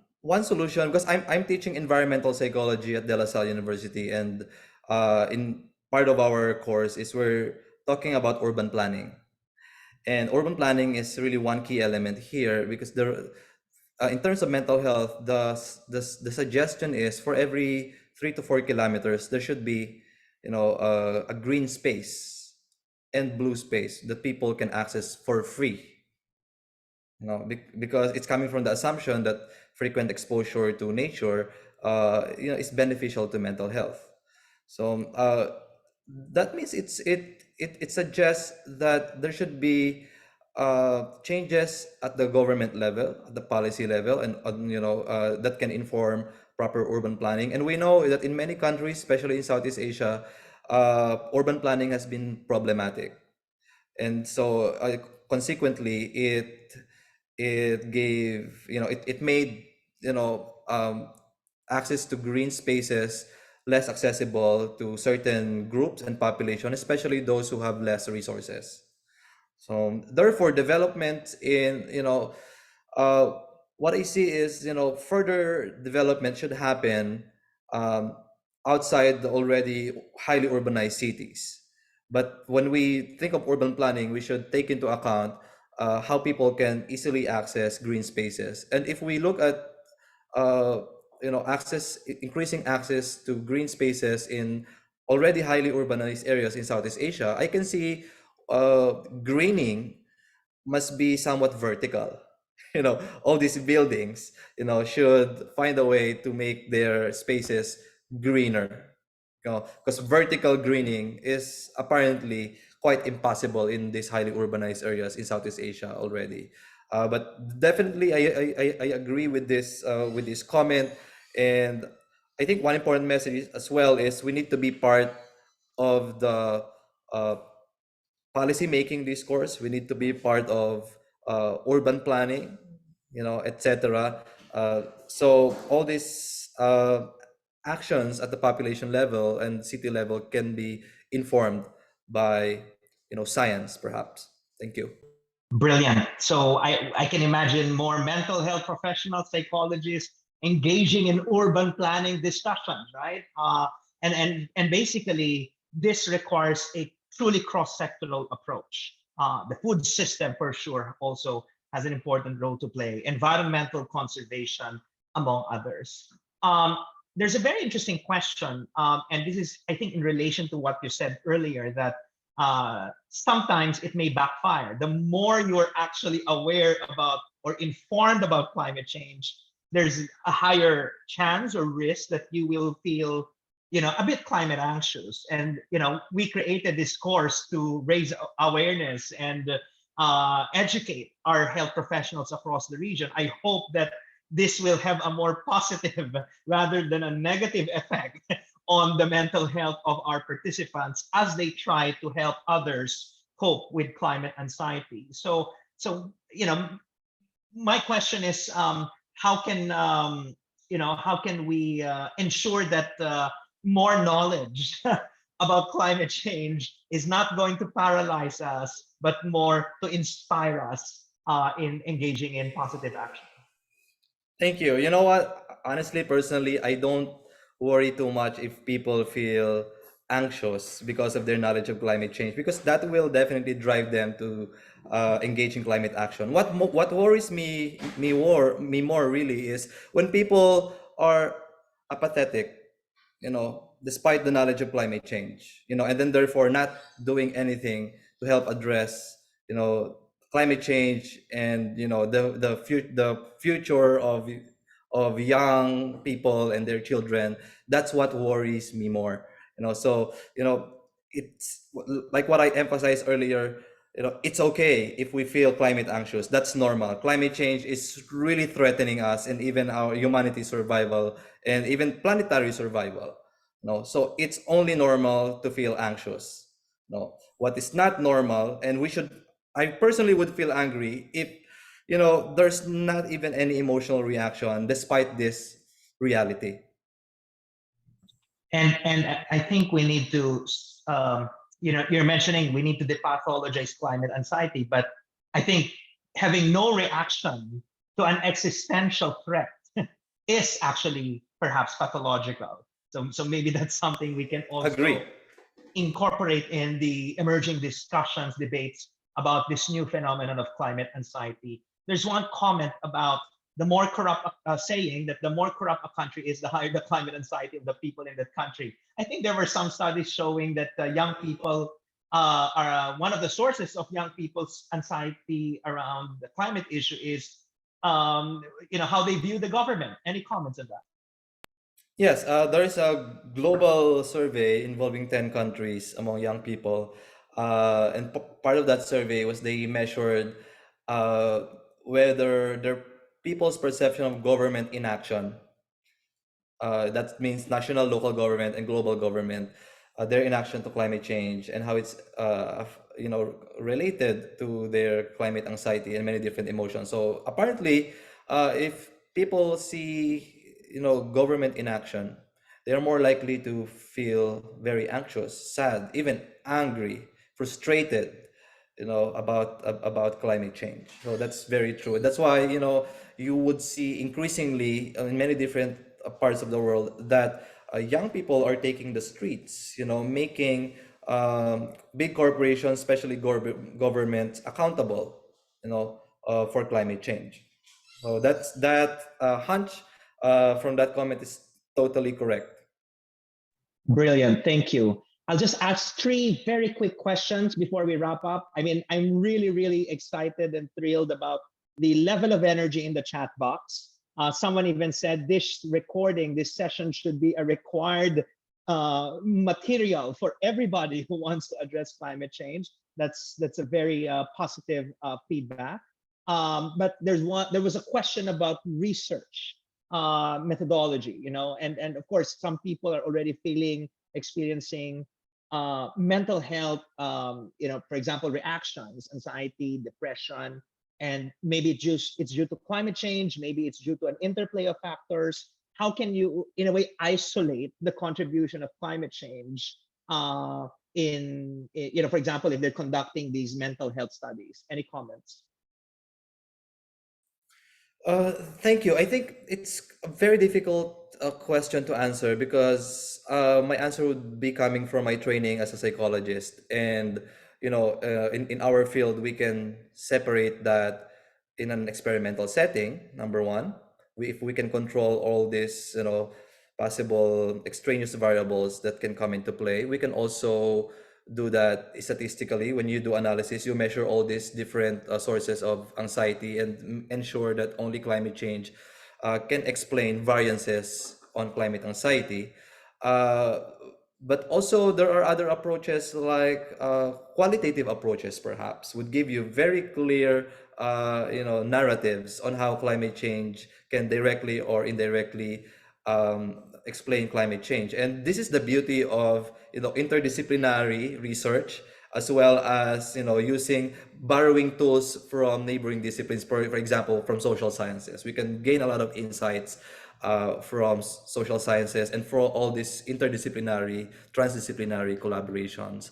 solution, because I'm teaching environmental psychology at De La Salle University, and in part of our course is we're talking about urban planning. And urban planning is really one key element here, because there, in terms of mental health, the suggestion is for every 3 to 4 kilometers, there should be, you know, a green space and blue space that people can access for free. You know, because it's coming from the assumption that frequent exposure to nature, you know, is beneficial to mental health. So that means it suggests that there should be changes at the government level, at the policy level, and you know, that can inform proper urban planning. And we know that in many countries, especially in Southeast Asia, urban planning has been problematic, and so consequently, it gave, you know, it made, you know, access to green spaces less accessible to certain groups and population, especially those who have less resources. So therefore, development in, you know, uh, what I see is, you know, further development should happen um, outside the already highly urbanized cities. But when we think of urban planning, we should take into account how people can easily access green spaces. And if we look at uh, you know, increasing access to green spaces in already highly urbanized areas in Southeast Asia, I can see greening must be somewhat vertical. You know, all these buildings, you know, should find a way to make their spaces greener. You know, because vertical greening is apparently quite impossible in these highly urbanized areas in Southeast Asia already. But definitely, I agree with this comment, and I think one important message as well is we need to be part of the uh, policy making discourse. We need to be part of urban planning, you know, etc. So all these actions at the population level and city level can be informed by, you know, science, perhaps. Thank you. Brilliant. So I can imagine more mental health professionals, psychologists engaging in urban planning discussions, right? And basically, this requires a truly cross-sectoral approach. The food system, for sure, also has an important role to play. Environmental conservation, among others. Um, there's a very interesting question, and this is, I think, in relation to what you said earlier, that sometimes it may backfire. The more you're actually aware about or informed about climate change, there's a higher chance or risk that you will feel, you know, a bit climate anxious. And you know, we created this course to raise awareness and educate our health professionals across the region. I hope that this will have a more positive rather than a negative effect on the mental health of our participants as they try to help others cope with climate anxiety. So you know, my question is, how can how can we ensure that more knowledge about climate change is not going to paralyze us, but more to inspire us in engaging in positive action? Thank you. You know what? Honestly, personally, I don't worry too much if people feel anxious because of their knowledge of climate change, because that will definitely drive them to engage in climate action. What worries me more really is when people are apathetic, you know, despite the knowledge of climate change, you know, and then therefore not doing anything to help address, you know, climate change and, you know, the future of young people and their children. That's what worries me more, you know. So, you know, it's like what I emphasized earlier. You know, it's okay if we feel climate anxious. That's normal. Climate change is really threatening us and even our humanity survival and even planetary survival. No, so it's only normal to feel anxious. No, what is not normal, and we should, I personally would feel angry if, you know, there's not even any emotional reaction despite this reality. And I think we need to, you're mentioning we need to depathologize climate anxiety, but I think having no reaction to an existential threat is actually perhaps pathological. So maybe that's something we can Agree. also incorporate in the emerging discussions, debates about this new phenomenon of climate anxiety. There's one comment about the more corrupt, saying that the more corrupt a country is, the higher the climate anxiety of the people in that country. I think there were some studies showing that young people are one of the sources of young people's anxiety around the climate issue is, how they view the government. Any comments on that? Yes, there is a global survey involving 10 countries among young people. And part of that survey was they measured uh, whether their people's perception of government inaction, that means national, local government, and global government, their inaction to climate change and how it's related to their climate anxiety and many different emotions. So apparently, if people see government inaction, they are more likely to feel very anxious, sad, even angry, frustrated, about climate change. So that's very true. That's why you would see increasingly in many different parts of the world that young people are taking the streets, making big corporations, especially governments, accountable, for climate change. So that hunch from that comment is totally correct. Brilliant. Thank you. I'll just ask three very quick questions before we wrap up. I mean, I'm really, really excited and thrilled about the level of energy in the chat box. Someone even said this recording, this session should be a required material for everybody who wants to address climate change. That's a very positive feedback. But there was a question about research methodology, and of course, some people are already experiencing mental health, for example, reactions, anxiety, depression, and maybe it's due to climate change, maybe it's due to an interplay of factors. How can you, in a way, isolate the contribution of climate change for example, if they're conducting these mental health studies? Any comments? Thank you. I think it's a very difficult question to answer because my answer would be coming from my training as a psychologist. And, in our field, we can separate that in an experimental setting, number one. If we can control all these, possible extraneous variables that can come into play, we can also do that statistically. When you do analysis, you measure all these different sources of anxiety and ensure that only climate change can explain variances on climate anxiety. But also there are other approaches like qualitative approaches perhaps would give you very clear narratives on how climate change can directly or indirectly explain climate change. And this is the beauty of interdisciplinary research, as well as using borrowing tools from neighboring disciplines, for example from social sciences. We can gain a lot of insights from social sciences and for all these interdisciplinary, transdisciplinary collaborations.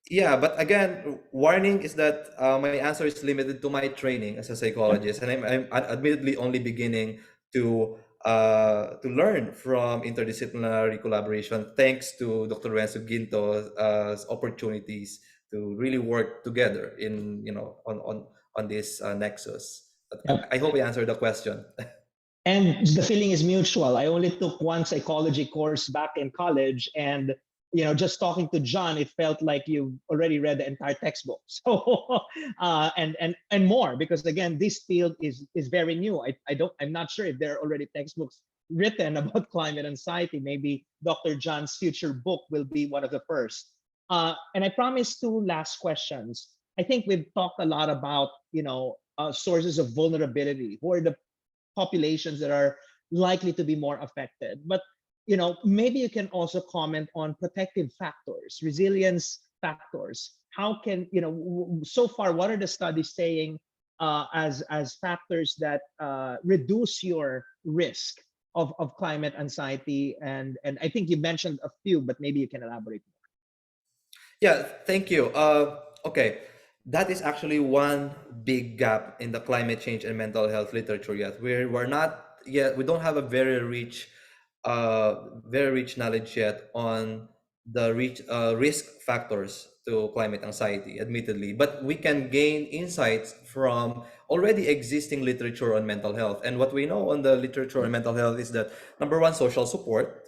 Yeah, but again, warning is that my answer is limited to my training as a psychologist, and I'm admittedly only beginning to learn from interdisciplinary collaboration, thanks to Dr. Renzo Ginto's opportunities to really work together on this nexus. Yep. I hope I answered the question. And the feeling is mutual. I only took one psychology course back in college, and just talking to John, it felt like you already read the entire textbook. So and more, because again, this field is very new. I'm not sure if there are already textbooks written about climate anxiety. Maybe Dr. John's future book will be one of the first. And I promised two last questions. I think we've talked a lot about sources of vulnerability. Who are the populations that are likely to be more affected? But maybe you can also comment on protective factors, resilience factors. How can so far, what are the studies saying as factors that reduce your risk of climate anxiety? And I think you mentioned a few, but maybe you can elaborate. Yeah, thank you. Okay, that is actually one big gap in the climate change and mental health literature yet. We're not yet, we don't have a very rich knowledge yet on the risk factors to climate anxiety, admittedly. But we can gain insights from already existing literature on mental health. And what we know on the literature on mental health is that number one, social support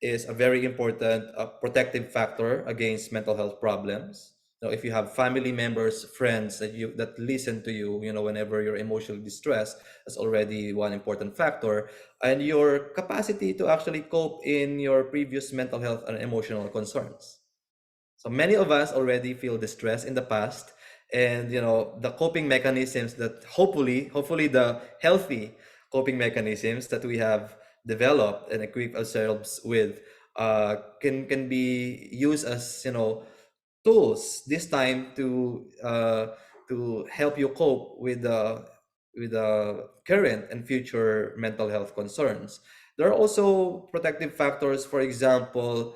is a very important protective factor against mental health problems. So if you have family members, friends that listen to you, whenever you're emotionally distressed, that's already one important factor. And your capacity to actually cope in your previous mental health and emotional concerns. So many of us already feel distress in the past, and the coping mechanisms that hopefully the healthy coping mechanisms that we have developed and equipped ourselves with can be used as tools this time to help you cope with the current and future mental health concerns. There are also protective factors. For example,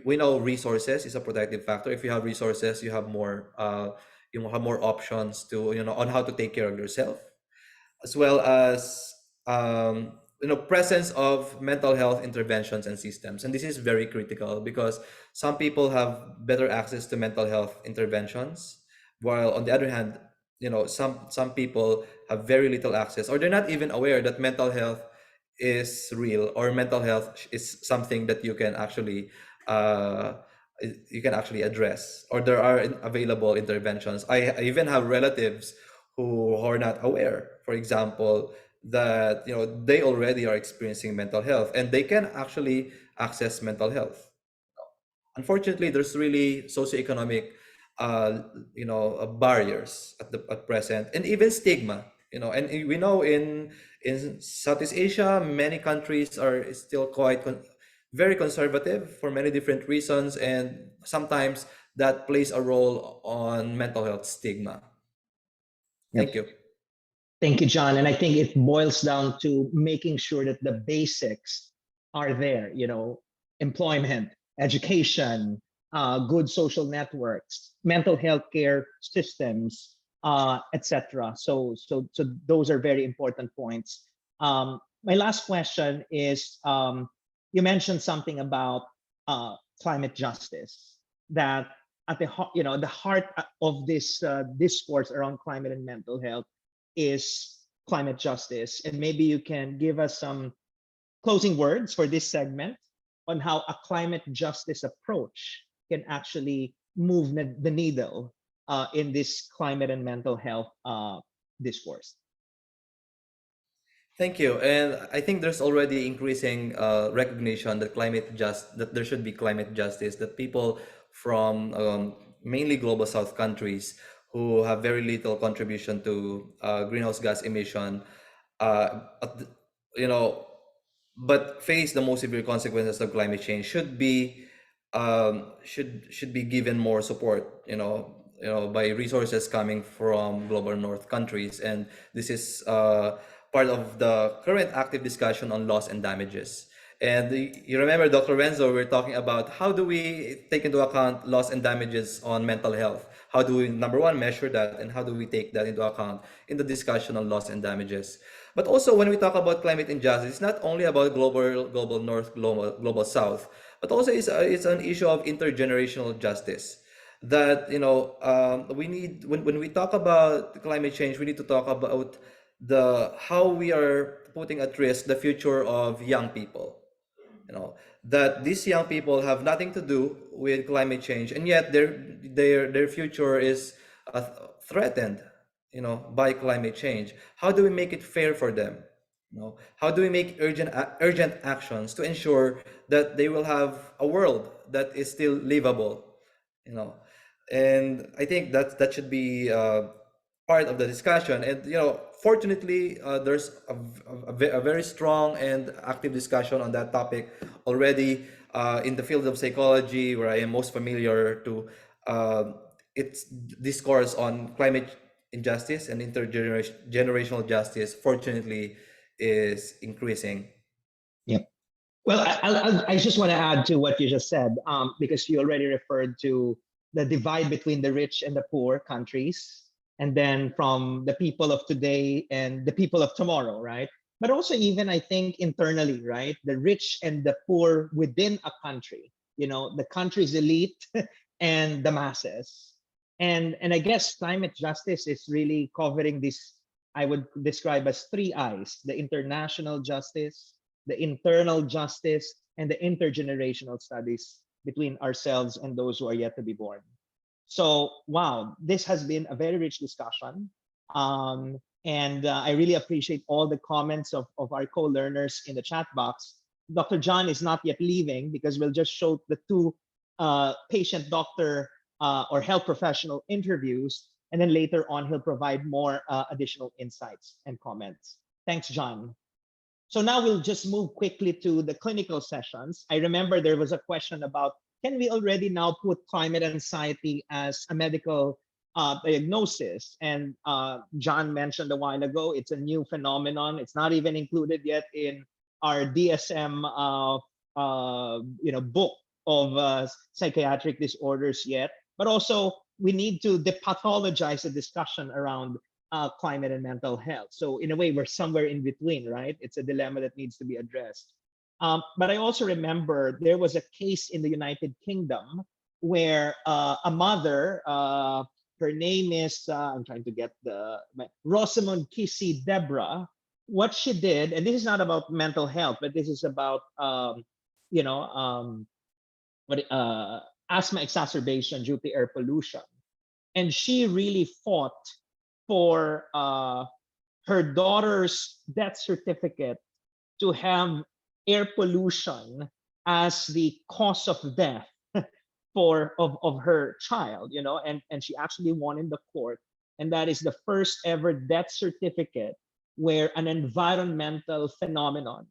we know resources is a protective factor. If you have resources, you have more options to on how to take care of yourself, as well as presence of mental health interventions and systems. And this is very critical because some people have better access to mental health interventions, while on the other hand, some people have very little access, or they're not even aware that mental health is real, or mental health is something that uh, you can actually address, or there are available interventions. I even have relatives who are not aware, for example, that they already are experiencing mental health and they can actually access mental health. Unfortunately, there's really socioeconomic barriers at present, and even stigma. And we know in Southeast Asia, many countries are still quite very conservative for many different reasons, and sometimes that plays a role on mental health stigma. Yep. Thank you. Thank you, John. And I think it boils down to making sure that the basics are there, employment, education, good social networks, mental health care systems, etc. So those are very important points. My last question is, you mentioned something about climate justice, that at the heart of this discourse around climate and mental health is climate justice. And maybe you can give us some closing words for this segment on how a climate justice approach can actually move the needle in this climate and mental health discourse. Thank you. And I think there's already increasing recognition that that there should be climate justice, that people from mainly global south countries who have very little contribution to greenhouse gas emission, at you know, but face the most severe consequences of climate change should be given more support, by resources coming from global north countries. And this is part of the current active discussion on loss and damages. And you remember, Dr. Renzo, we're talking about how do we take into account loss and damages on mental health? How do we, number one, measure that, and how do we take that into account in the discussion on loss and damages? But also, when we talk about climate injustice, it's not only about global north, global south, but also it's an issue of intergenerational justice. That we need, when we talk about climate change, we need to talk about the how we are putting at risk the future of young people. That these young people have nothing to do with climate change, and yet their future is threatened, by climate change. How do we make it fair for them? How do we make urgent actions to ensure that they will have a world that is still livable? you know and I think that should be part of the discussion. And fortunately, there's a very strong and active discussion on that topic already in the field of psychology, where I am most familiar to. It's discourse on injustice and intergenerational justice, fortunately, is increasing. Yep. Well, I just want to add to what you just said, because you already referred to the divide between the rich and the poor countries, and then from the people of today and the people of tomorrow, right? But also, even I think internally, right? The rich and the poor within a country, the country's elite and the masses. And I guess climate justice is really covering this, I would describe as three I's: the international justice, the internal justice, and the intergenerational studies between ourselves and those who are yet to be born. So, wow, this has been a very rich discussion. And I really appreciate all the comments of our co-learners in the chat box. Dr. John is not yet leaving because we'll just show the two patient doctor or health professional interviews. And then later on, he'll provide more additional insights and comments. Thanks, John. So now we'll just move quickly to the clinical sessions. I remember there was a question about, can we already now put climate anxiety as a medical diagnosis? And John mentioned a while ago, it's a new phenomenon. It's not even included yet in our DSM book of psychiatric disorders yet. But also, we need to depathologize the discussion around climate and mental health. So in a way, we're somewhere in between, right? It's a dilemma that needs to be addressed. But I also remember there was a case in the United Kingdom where a mother, her name is, I'm trying to get Rosamund Kissy Deborah. What she did, and this is not about mental health, but this is about, asthma exacerbation due to air pollution. And she really fought for her daughter's death certificate to have air pollution as the cause of death of her child, and she actually won in the court. And that is the first ever death certificate where an environmental phenomenon,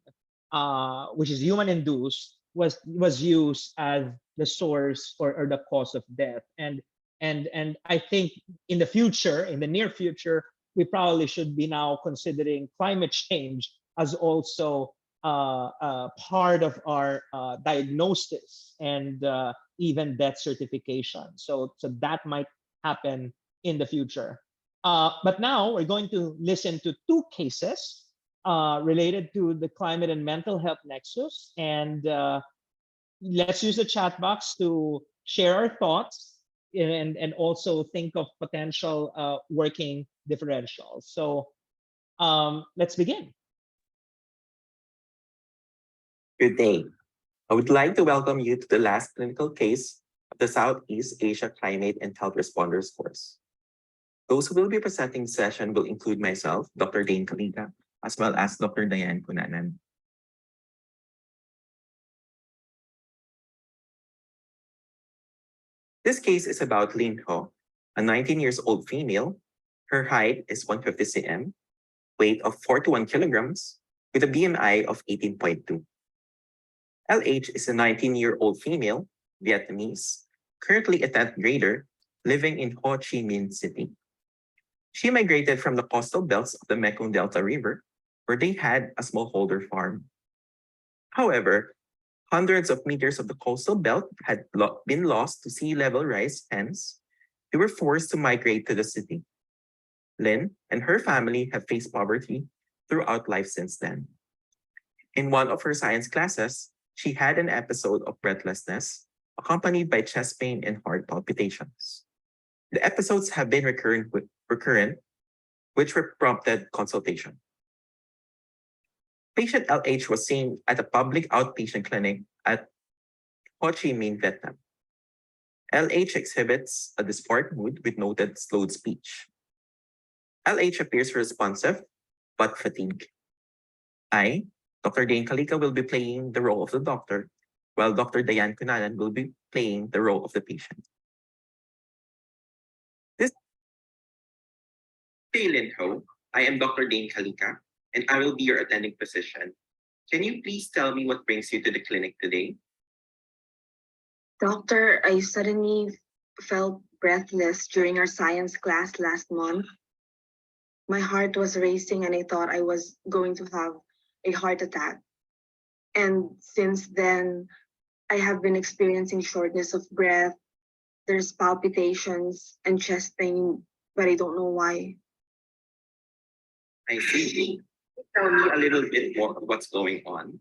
which is human induced, was used as the source or the cause of death. And I think in the near future, we probably should be now considering climate change as also part of our diagnosis and even death certification. So that might happen in the future. But now we're going to listen to two cases related to the climate and mental health nexus. And let's use the chat box to share our thoughts and also think of potential working differentials. So let's begin. Good day. I would like to welcome you to the last clinical case of the Southeast Asia Climate and Health Responders course. Those who will be presenting the session will include myself, Dr. Dane Calica, as well as Dr. Diane Cunanan. This case is about Lin Ho, a 19-year-old female. Her height is 150 cm, weight of 41 kilograms, with a BMI of 18.2. LH is a 19-year-old female, Vietnamese, currently a 10th grader, living in Ho Chi Minh City. She migrated from the coastal belts of the Mekong Delta River, where they had a smallholder farm. However, hundreds of meters of the coastal belt had been lost to sea level rise, hence, they were forced to migrate to the city. Lin and her family have faced poverty throughout life since then. In one of her science classes, she had an episode of breathlessness, accompanied by chest pain and heart palpitations. The episodes have been recurrent, which prompted consultation. Patient LH was seen at a public outpatient clinic at Ho Chi Minh, Vietnam. LH exhibits a dysphoric mood with noted slowed speech. LH appears responsive, but fatigued. I, Dr. Dane Calica, will be playing the role of the doctor, while Dr. Diane Cunanan will be playing the role of the patient. Hey, Lin Ho, I am Dr. Dane Calica, and I will be your attending physician. Can you please tell me what brings you to the clinic today? Doctor, I suddenly felt breathless during our science class last month. My heart was racing and I thought I was going to have a heart attack. And since then, I have been experiencing shortness of breath. There's palpitations and chest pain, but I don't know why. I see. Tell me a little bit more of what's going on.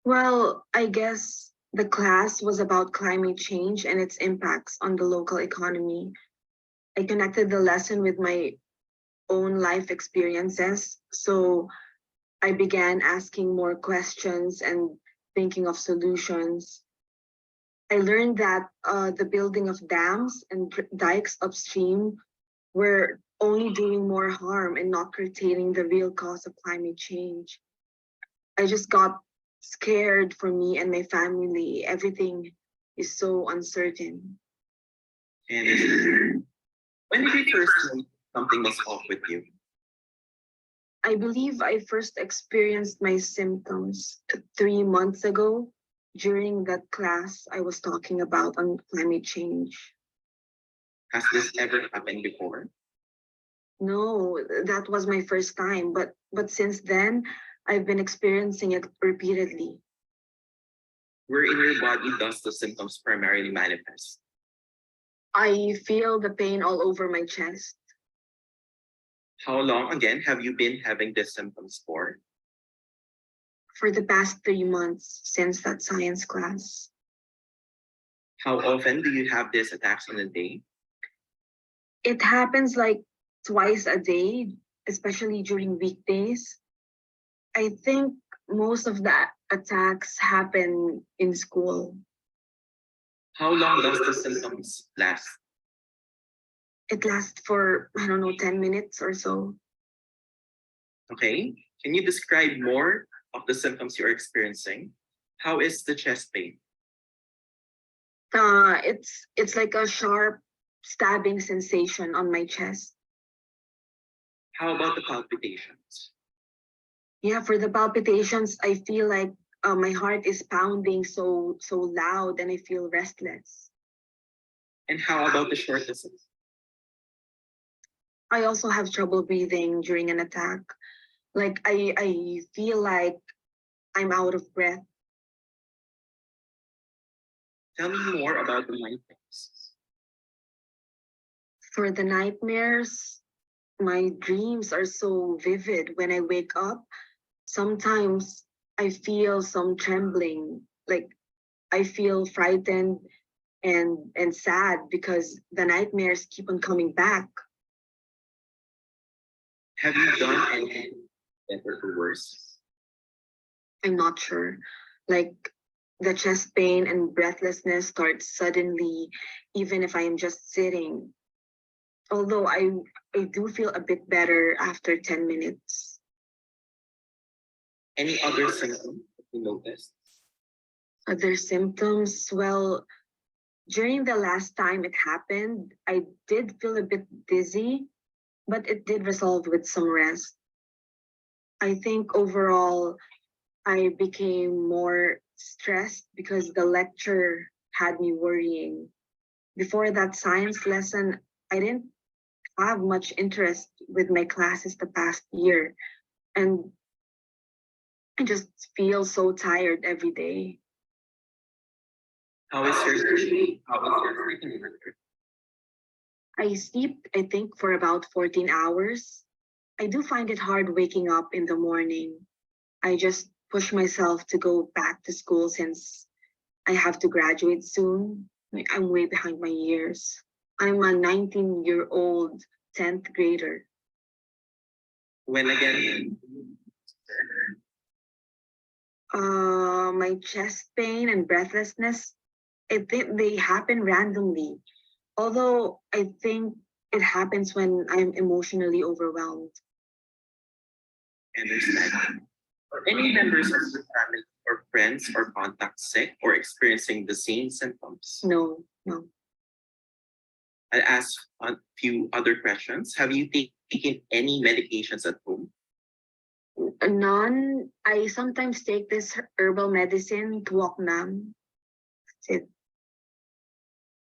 Well, I guess the class was about climate change and its impacts on the local economy. I connected the lesson with my own life experiences. So I began asking more questions and thinking of solutions. I learned that the building of dams and dikes upstream were only doing more harm and not curtailing the real cause of climate change. I just got scared for me and my family. Everything is so uncertain. And when did you first know something was off with you? I believe I first experienced my symptoms 3 months ago during that class I was talking about on climate change. Has this ever happened before? No, that was my first time, but since then I've been experiencing it repeatedly. Where in your body does the symptoms primarily manifest? I feel the pain all over my chest. How long again have you been having these symptoms for? For the past 3 months since that science class. How often do you have these attacks in a day? It happens like twice a day, especially during weekdays. I think most of the attacks happen in school. How long does the symptoms last? It lasts for, I don't know, 10 minutes or so. Okay. Can you describe more of the symptoms you're experiencing? How is the chest pain? It's like a sharp stabbing sensation on my chest. How about the palpitations? Yeah, for the palpitations, I feel like my heart is pounding so loud and I feel restless. And how about the shortnesses? I also have trouble breathing during an attack. Like I feel like I'm out of breath. Tell me more about the nightmares. For the nightmares, my dreams are so vivid when I wake up. Sometimes I feel some trembling, like I feel frightened and sad because the nightmares keep on coming back. Have you done anything better or worse? I'm not sure. Like the chest pain and breathlessness starts suddenly, even if I am just sitting. Although I do feel a bit better after 10 minutes. Any other symptoms that you noticed? Other symptoms, well, during the last time it happened, I did feel a bit dizzy, but it did resolve with some rest. I think overall, I became more stressed because the lecture had me worrying. Before that science lesson, I didn't have much interest with my classes the past year. And I just feel so tired every day. How is your sleep? How is your sleeping record? I sleep, I think, for about 14 hours. I do find it hard waking up in the morning. I just push myself to go back to school since I have to graduate soon. Like, I'm way behind my years. I'm a 19-year-old 10th grader. When again? My chest pain and breathlessness, I think they happen randomly. Although I think it happens when I'm emotionally overwhelmed. Understand. Are any members of your family or friends or contacts sick or experiencing the same symptoms? No, no. I'll ask a few other questions. Have you taken any medications at home? None. I sometimes take this herbal medicine, Tuoknam. That's it.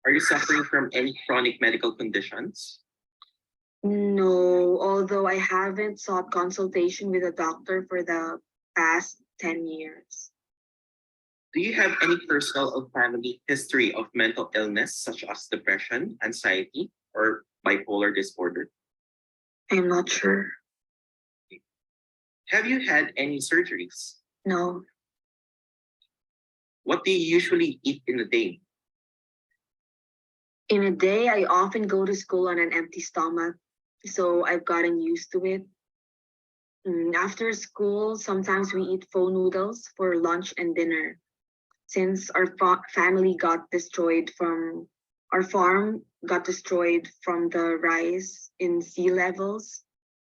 Are you suffering from any chronic medical conditions? No, although I haven't sought consultation with a doctor for the past 10 years. Do you have any personal or family history of mental illness, such as depression, anxiety, or bipolar disorder? I'm not sure. Have you had any surgeries? No, What do you usually eat in a day? in a day, I often go to school on an empty stomach, so I've gotten used to it. After school, sometimes we eat pho noodles for lunch and dinner. Since our family got destroyed from our farm got destroyed from the rise in sea levels,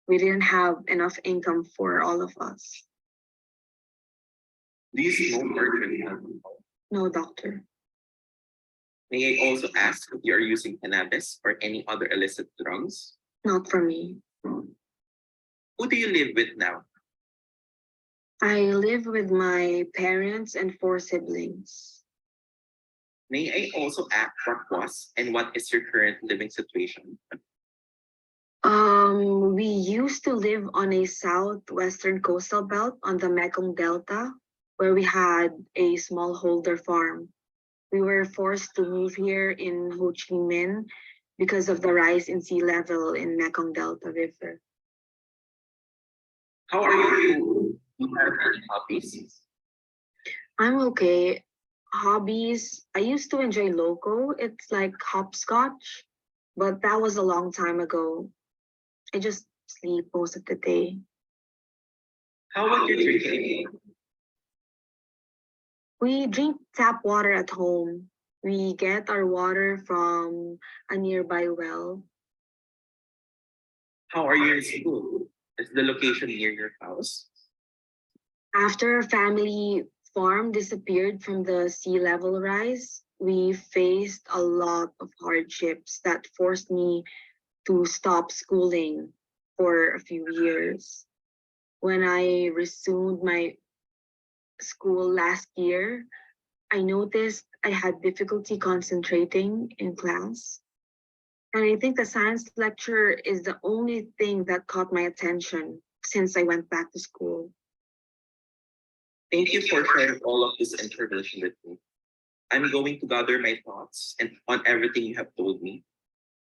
we didn't have enough income for all of us. Do you smoke or drink alcohol? No, doctor. May I also ask if you are using cannabis or any other illicit drugs? Not for me. Who do you live with now? I live with my parents and 4 siblings. May I also ask what was and what is your current living situation? We used to live on a southwestern coastal belt on the Mekong Delta, where we had a smallholder farm. We were forced to move here in Ho Chi Minh because of the rise in sea level in Mekong Delta River. How are you? Do you have any hobbies? I'm okay. Hobbies, I used to enjoy loco. It's like hopscotch, but that was a long time ago. I just sleep most of the day. How about your drinking? We drink tap water at home. We get our water from a nearby well. How are you in school? Is the location near your house? After our family farm disappeared from the sea level rise, we faced a lot of hardships that forced me to stop schooling for a few years. When I resumed my school last year, I noticed I had difficulty concentrating in class. And I think the science lecture is the only thing that caught my attention since I went back to school. Thank you for sharing all of this information with me. I'm going to gather my thoughts and on everything you have told me.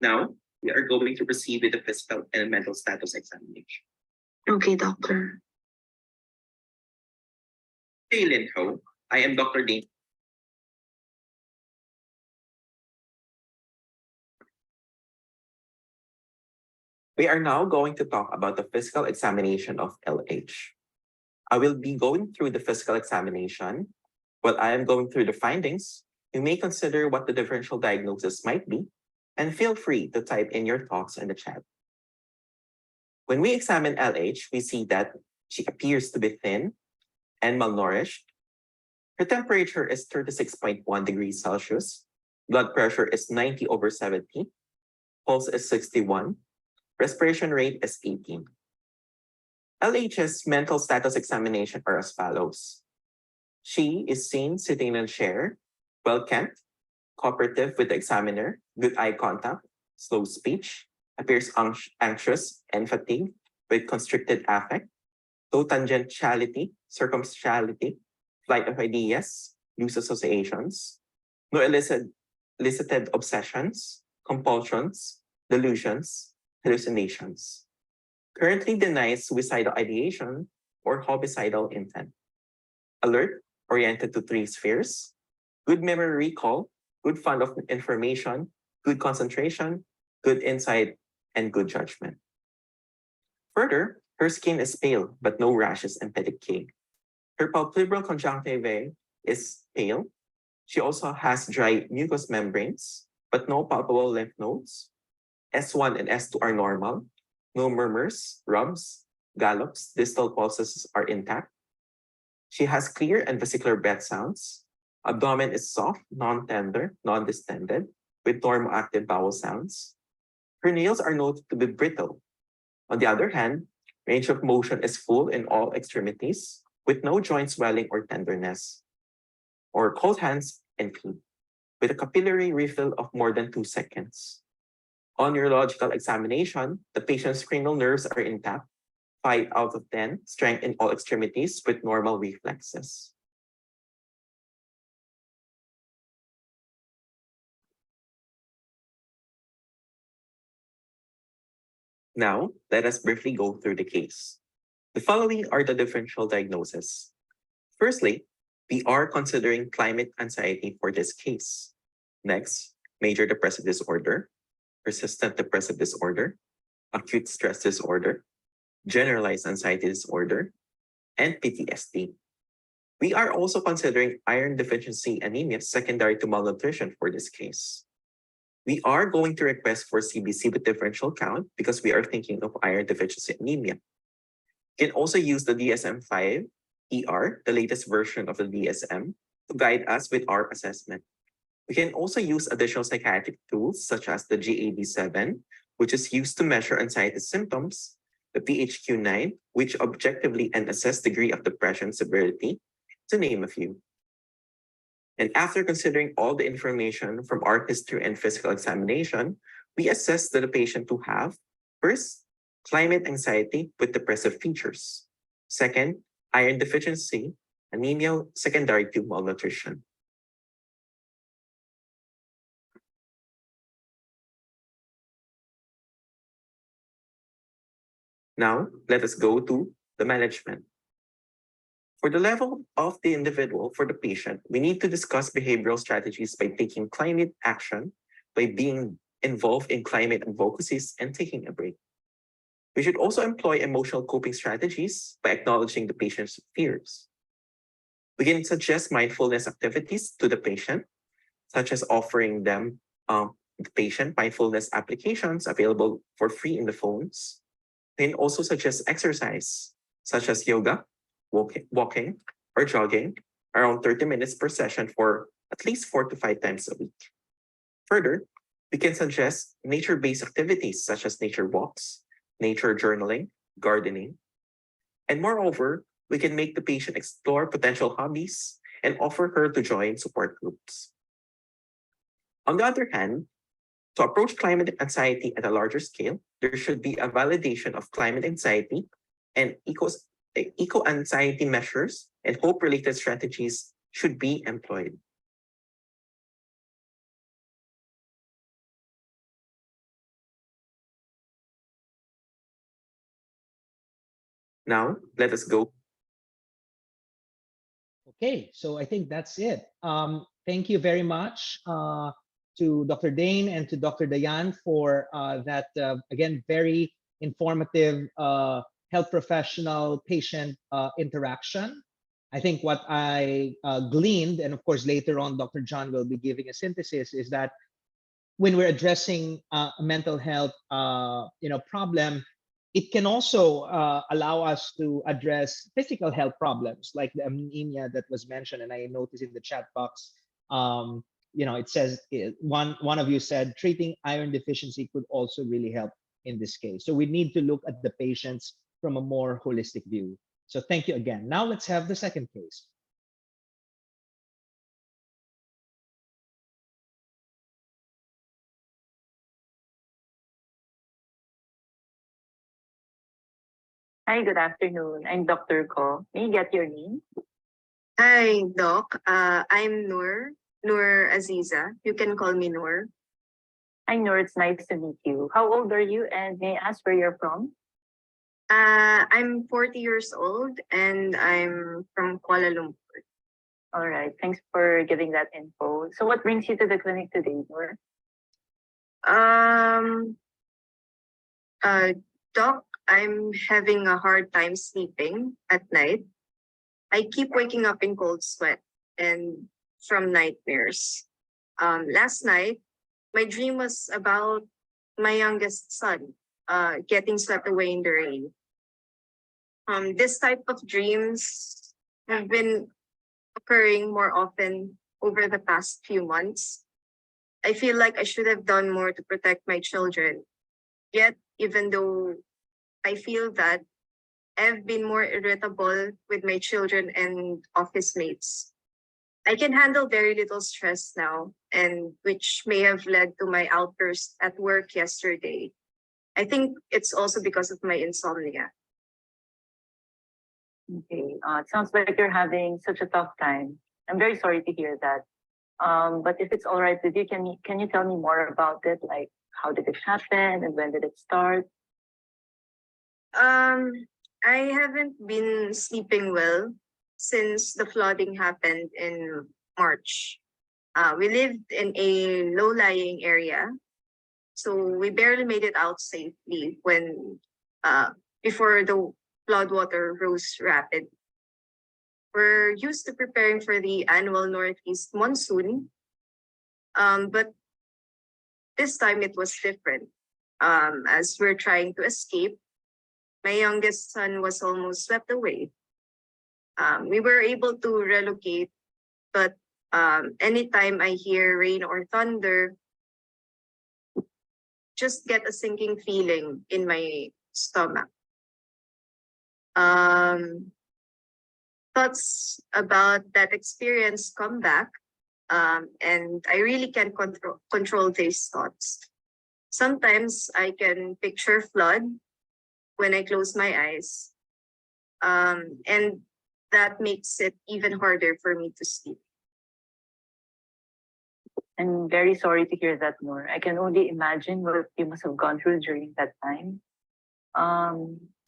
Now, we are going to proceed with the physical and mental status examination. Okay, doctor. Hey, Lin Ho. I am Dr. Dane. We are now going to talk about the physical examination of LH. I will be going through the physical examination. While I am going through the findings, you may consider what the differential diagnosis might be, and feel free to type in your thoughts in the chat. When we examine LH, we see that she appears to be thin and malnourished. Her temperature is 36.1 degrees Celsius. Blood pressure is 90/70. Pulse is 61. Respiration rate is 18. LH's mental status examination are as follows. She is seen sitting in a chair, well-kept, cooperative with the examiner, good eye contact, slow speech, appears anxious and fatigued with constricted affect, low tangentiality, circumstantiality, flight of ideas, loose associations, no elicited obsessions, compulsions, delusions, hallucinations. Currently denies suicidal ideation or homicidal intent. Alert, oriented to 3 spheres, good memory recall, good fund of information, good concentration, good insight, and good judgment. Further, her skin is pale but no rashes and petechiae. Her palpebral conjunctiva is pale. She also has dry mucous membranes, but no palpable lymph nodes. S1 and S2 are normal. No murmurs, rubs, gallops, distal pulses are intact. She has clear and vesicular breath sounds. Abdomen is soft, non-tender, non-distended, with normoactive bowel sounds. Her nails are noted to be brittle. On the other hand, range of motion is full in all extremities, with no joint swelling or tenderness, or cold hands and feet, with a capillary refill of more than 2 seconds. On neurological examination, the patient's cranial nerves are intact, 5 out of 10, strength in all extremities with normal reflexes. Now, let us briefly go through the case. The following are the differential diagnoses. Firstly, we are considering climate anxiety for this case. Next, major depressive disorder, persistent depressive disorder, acute stress disorder, generalized anxiety disorder, and PTSD. We are also considering iron deficiency anemia secondary to malnutrition for this case. We are going to request for CBC with differential count because we are thinking of iron deficiency anemia. You can also use the DSM-5 ER, the latest version of the DSM, to guide us with our assessment. We can also use additional psychiatric tools such as the GAD-7, which is used to measure anxiety symptoms, the PHQ-9, which objectively and assess degree of depression severity, to name a few. And after considering all the information from art history and physical examination, we assess the patient to have, first, climate anxiety with depressive features. Second, iron deficiency, anemia secondary to malnutrition. Now, let us go to the management. For the level of the individual, for the patient, we need to discuss behavioral strategies by taking climate action, by being involved in climate advocacies, and taking a break. We should also employ emotional coping strategies by acknowledging the patient's fears. We can suggest mindfulness activities to the patient, such as offering them the patient mindfulness applications available for free in the phones. We can also suggest exercise, such as yoga, walking, or jogging around 30 minutes per session for at least 4 to 5 times a week. Further, we can suggest nature-based activities such as nature walks, nature journaling, gardening. And moreover, we can make the patient explore potential hobbies and offer her to join support groups. On the other hand, to approach climate anxiety at a larger scale, there should be a validation of climate anxiety and eco-anxiety measures and hope-related strategies should be employed. Now, let us go. Okay, so I think that's it. Thank you very much to Dr. Dane and to Dr. Dayan for that, again, very informative health professional patient interaction. I think what I gleaned, and of course later on Dr. John will be giving a synthesis, is that when we're addressing a mental health problem, it can also allow us to address physical health problems like the anemia that was mentioned. And I noticed in the chat box, it says one of you said treating iron deficiency could also really help in this case. So we need to look at the patients from a more holistic view. So thank you again. Now let's have the second case. Hi, good afternoon. I'm Dr. Ko. May I get your name? Hi, Doc. I'm Noor Aziza. You can call me Noor. Hi, Noor. It's nice to meet you. How old are you, and may I ask where you're from? I'm 40 years old and I'm from Kuala Lumpur. All right. Thanks for giving that info. So what brings you to the clinic today, Noor? Doc, I'm having a hard time sleeping at night. I keep waking up in cold sweat and from nightmares. Last night, my dream was about my youngest son getting swept away in the rain. This type of dreams have been occurring more often over the past few months. I feel like I should have done more to protect my children. Yet, even though I feel that, I've been more irritable with my children and office mates. I can handle very little stress now, and which may have led to my outburst at work yesterday. I think it's also because of my insomnia. Okay. It sounds like you're having such a tough time. I'm very sorry to hear that. But if it's all right with you, can you tell me more about it? Like, how did it happen and when did it start? I haven't been sleeping well since the flooding happened in March. We lived in a low-lying area, so we barely made it out safely when before the floodwater rose rapid. We're used to preparing for the annual northeast monsoon, but this time it was different. As we're trying to escape, my youngest son was almost swept away. We were able to relocate, but anytime I hear rain or thunder, just get a sinking feeling in my stomach. Thoughts about that experience come back, and I really can't control these thoughts. Sometimes I can picture flood when I close my eyes, and that makes it even harder for me to sleep. I'm very sorry to hear that, Noor. I can only imagine what you must have gone through during that time.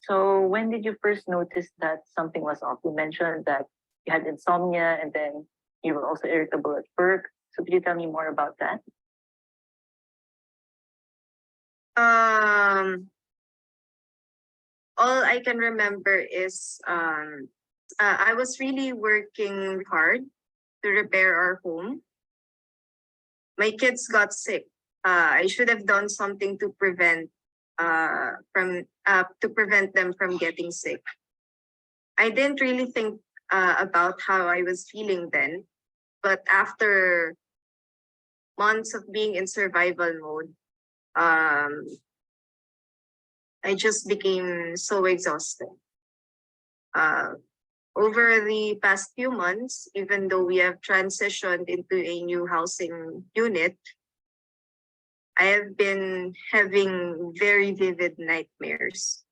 So when did you first notice that something was off? You mentioned that you had insomnia and then you were also irritable at work. So could you tell me more about that? All I can remember is I was really working hard to repair our home. My kids got sick. I should have done something to prevent them from getting sick. I didn't really think about how I was feeling then, but after months of being in survival mode, I just became so exhausted. Over the past few months, even though we have transitioned into a new housing unit, I have been having very vivid nightmares.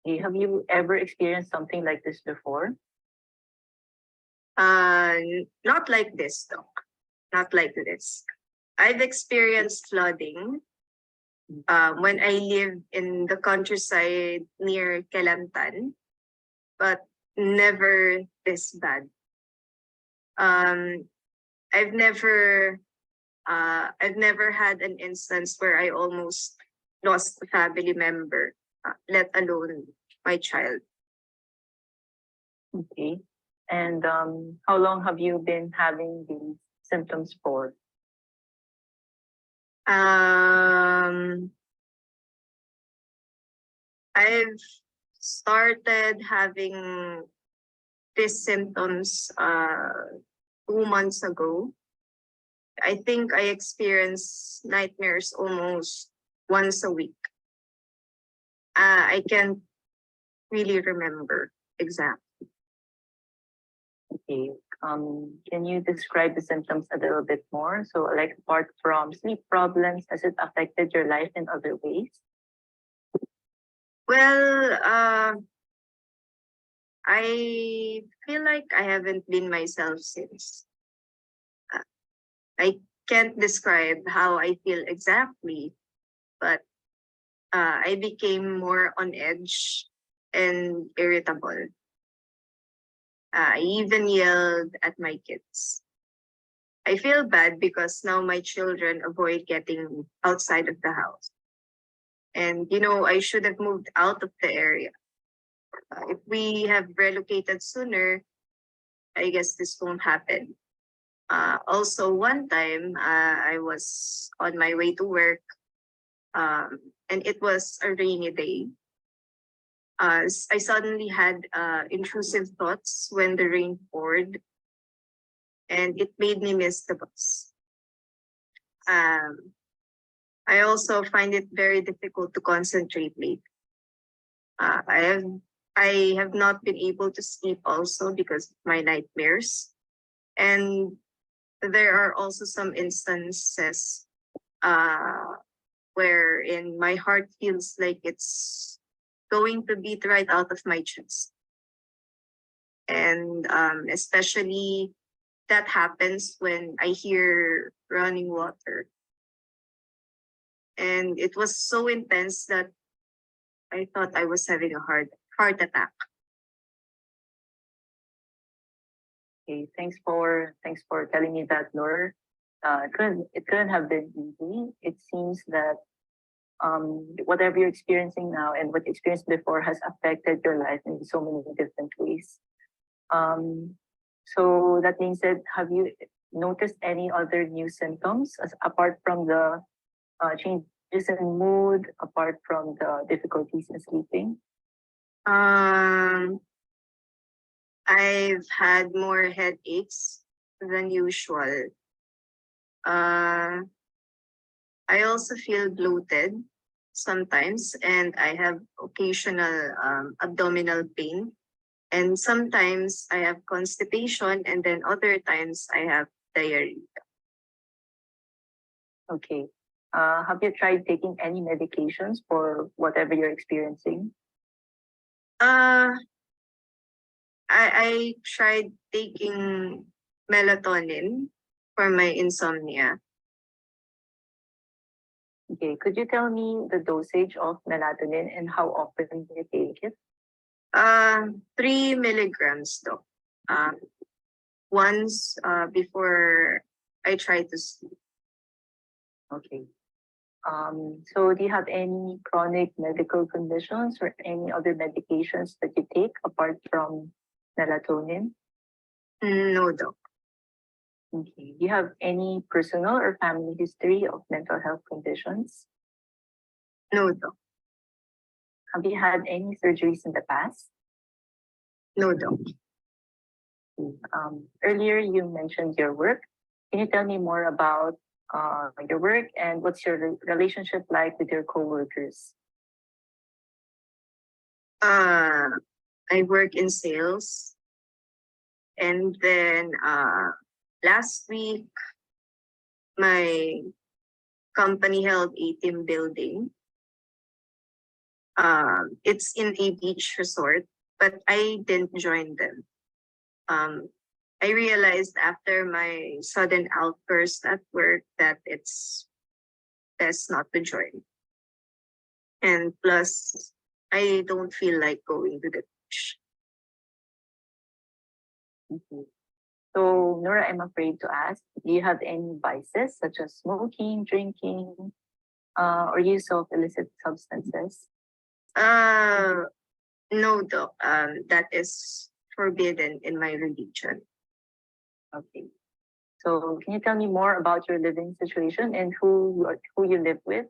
Have you ever experienced something like this before? Not like this, though. Not like this. I've experienced flooding when I lived in the countryside near Kelantan, but never this bad. I've never had an instance where I almost lost a family member, let alone my child. Okay. And how long have you been having these symptoms for? I've started having these symptoms 2 months ago. I think I experience nightmares almost once a week. I can't really remember exactly. Okay. Can you describe the symptoms a little bit more? So, like, apart from sleep problems, has it affected your life in other ways? Well, I feel like I haven't been myself since. I can't describe how I feel exactly, but I became more on edge and irritable. I even yelled at my kids. I feel bad because now my children avoid getting outside of the house. And, I should have moved out of the area. If we have relocated sooner, I guess this won't happen. Also, one time I was on my way to work, and it was a rainy day. I suddenly had intrusive thoughts when the rain poured, and it made me miss the bus. I also find it very difficult to concentrate late. I have I have not been able to sleep also because of my nightmares. And there are also some instances wherein my heart feels like it's going to beat right out of my chest. And especially that happens when I hear running water. And it was so intense that I thought I was having a heart attack. Okay, thanks for telling me that, Noor. It couldn't have been easy. It seems that whatever you're experiencing now and what you experienced before has affected your life in so many different ways. So that being said, have you noticed any other new symptoms apart from the changes in mood, apart from the difficulties in sleeping? I've had more headaches than usual. I also feel bloated sometimes, and I have occasional abdominal pain. And sometimes I have constipation, and then other times I have diarrhea. Okay. Have you tried taking any medications for whatever you're experiencing? Uh, I tried taking melatonin for my insomnia. Okay. Could you tell me the dosage of melatonin and how often you take it? 3 milligrams though. Once before I try to sleep. Okay. So do you have any chronic medical conditions or any other medications that you take apart from melatonin? No, doc. Okay. Do you have any personal or family history of mental health conditions? No, doc. Have you had any surgeries in the past? No, doc. Earlier you mentioned your work. Can you tell me more about your work and what's your relationship like with your coworkers? I work in sales. And then last week, my company held a team building. It's in a beach resort, but I didn't join them. I realized after my sudden outburst at work that it's best not to join. And plus, I don't feel like going to the beach. Okay. So, Nora, I'm afraid to ask, do you have any vices such as smoking, drinking, or use of illicit substances? No, doc. That is forbidden in my religion. Okay. So, can you tell me more about your living situation and who you live with?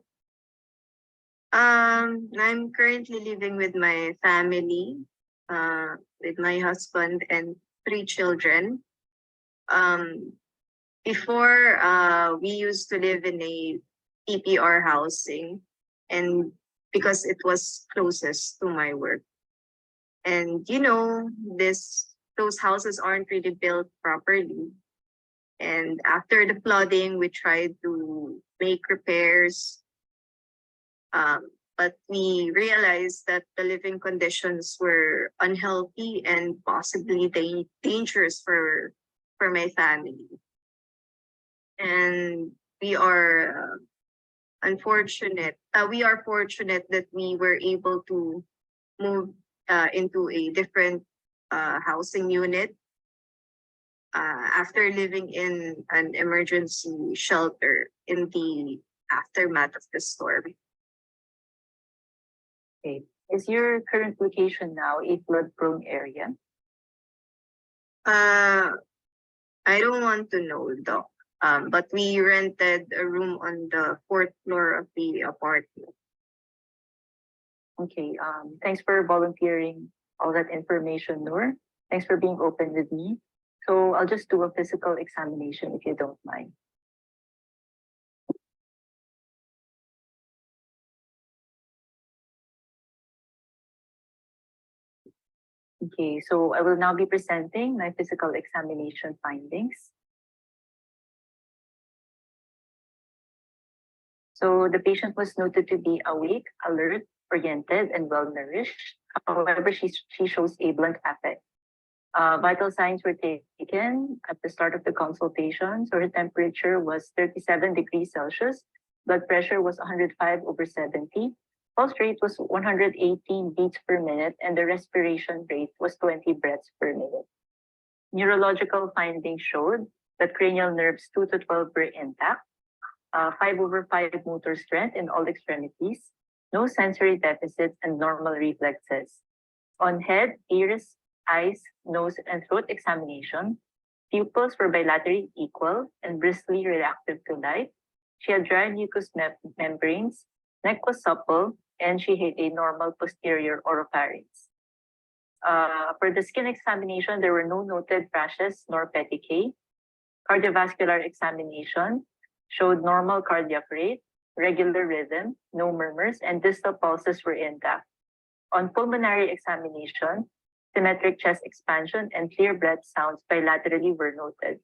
I'm currently living with my family, with my husband and 3 children. Before, we used to live in a TPR housing, and because it was closest to my work. And those houses aren't really built properly. And after the flooding, we tried to make repairs. But we realized that the living conditions were unhealthy and possibly dangerous for my family. And we are unfortunate. We are fortunate that we were able to move into a different housing unit after living in an emergency shelter in the aftermath of the storm. Okay. Is your current location now a flood-prone area? I don't want to know, Doc. But we rented a room on the 4th floor of the apartment. Okay. Thanks for volunteering all that information, Noor. Thanks for being open with me. So I'll just do a physical examination if you don't mind. Okay, so I will now be presenting my physical examination findings. So the patient was noted to be awake, alert, oriented, and well-nourished. However, she shows a blunt affect. Vital signs were taken at the start of the consultation. So her temperature was 37 degrees Celsius. Blood pressure was 105/70. Pulse rate was 118 beats per minute, and the respiration rate was 20 breaths per minute. Neurological findings showed that cranial nerves 2 to 12 were intact, 5/5 motor strength in all extremities, no sensory deficits, and normal reflexes. On head, ears, eyes, nose, and throat examination, pupils were bilaterally equal and briskly reactive to light. She had dry mucous membranes, neck was supple, and she had a normal posterior oropharynx. For the skin examination, there were no noted rashes nor petechiae. Cardiovascular examination showed normal cardiac rate, regular rhythm, no murmurs, and distal pulses were intact. On pulmonary examination, symmetric chest expansion and clear breath sounds bilaterally were noted.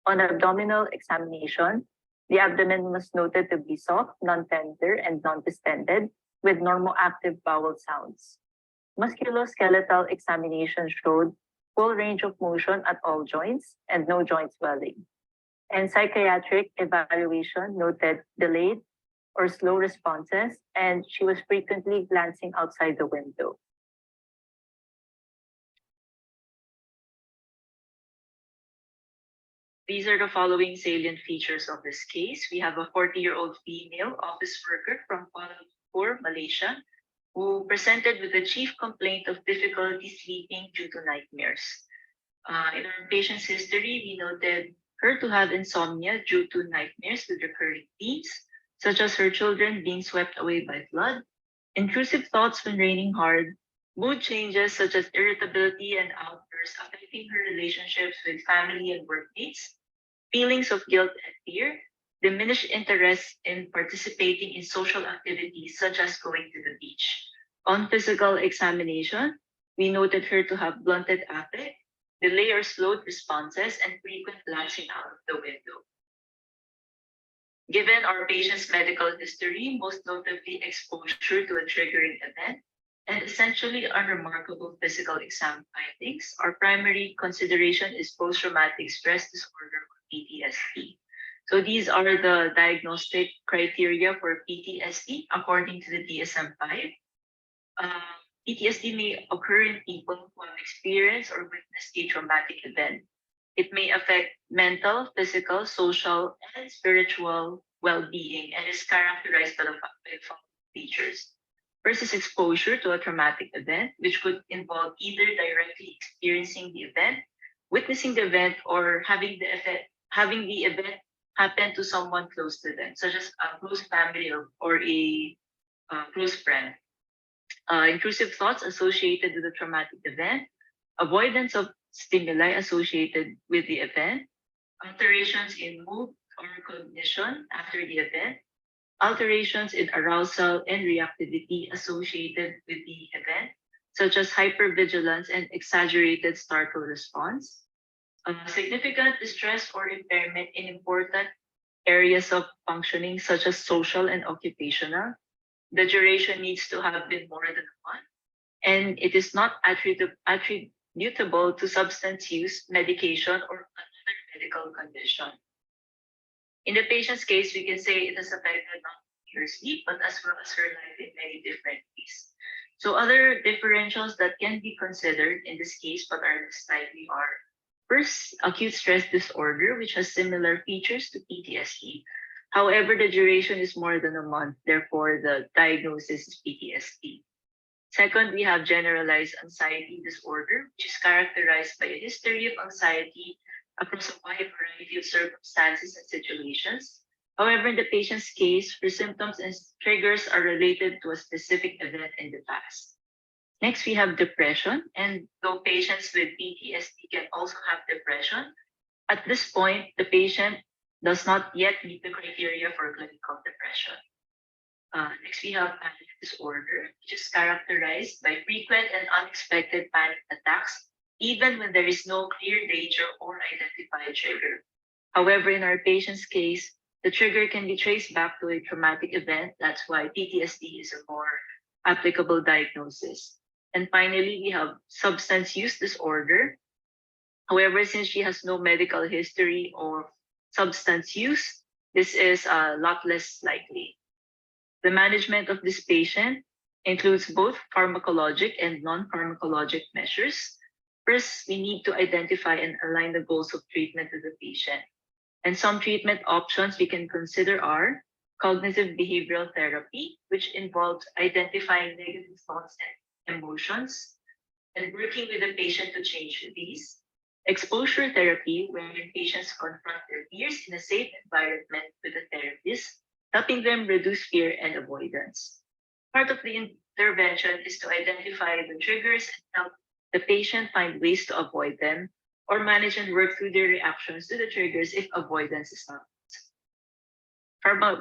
On abdominal examination, the abdomen was noted to be soft, non-tender, and non-distended, with normal active bowel sounds. Musculoskeletal examination showed full range of motion at all joints and no joint swelling. And psychiatric evaluation noted delayed or slow responses, and she was frequently glancing outside the window. These are the following salient features of this case. We have a 40-year-old female office worker from Kuala Lumpur, Malaysia, who presented with the chief complaint of difficulty sleeping due to nightmares. In our patient's history, we noted her to have insomnia due to nightmares with recurring themes, such as her children being swept away by flood, intrusive thoughts when raining hard, mood changes such as irritability and outbursts affecting her relationships with family and workmates, feelings of guilt and fear, diminished interest in participating in social activities such as going to the beach. On physical examination, we noted her to have blunted affect, delay or slowed responses, and frequent glancing out of the window. Given our patient's medical history, most notably exposure to a triggering event, and essentially unremarkable physical exam findings, our primary consideration is post-traumatic stress disorder or PTSD. So these are the diagnostic criteria for PTSD according to the DSM-5. PTSD may occur in people who have experienced or witnessed a traumatic event. It may affect mental, physical, social, and spiritual well-being and is characterized by the following features. First is exposure to a traumatic event, which could involve either directly experiencing the event, witnessing the event, or having the event happen to someone close to them, such as a close family or a close friend. Intrusive thoughts associated with the traumatic event, avoidance of stimuli associated with the event, alterations in mood or cognition after the event, alterations in arousal and reactivity associated with the event, such as hypervigilance and exaggerated startle response, significant distress or impairment in important areas of functioning, such as social and occupational. The duration needs to have been more than a month, and it is not attributable to substance use, medication, or another medical condition. In the patient's case, we can say it has affected not only her sleep, but as well as her life in many different ways. So other differentials that can be considered in this case, but are slightly are, first, acute stress disorder, which has similar features to PTSD. However, the duration is more than a month, therefore the diagnosis is PTSD. Second, we have generalized anxiety disorder, which is characterized by a history of anxiety across a wide variety of circumstances and situations. However, in the patient's case, her symptoms and triggers are related to a specific event in the past. Next, we have depression, and though patients with PTSD can also have depression, at this point, the patient does not yet meet the criteria for clinical depression. Next, we have panic disorder, which is characterized by frequent and unexpected panic attacks, even when there is no clear danger or identified trigger. However, in our patient's case, the trigger can be traced back to a traumatic event. That's why PTSD is a more applicable diagnosis. And finally, we have substance use disorder. However, since she has no medical history of substance use, this is a lot less likely. The management of this patient includes both pharmacologic and non-pharmacologic measures. First, we need to identify and align the goals of treatment with the patient. And some treatment options we can consider are cognitive behavioral therapy, which involves identifying negative thoughts and emotions and working with the patient to change these. Exposure therapy, wherein patients confront their fears in a safe environment with a therapist, helping them reduce fear and avoidance. Part of the intervention is to identify the triggers and help the patient find ways to avoid them or manage and work through their reactions to the triggers if avoidance is not.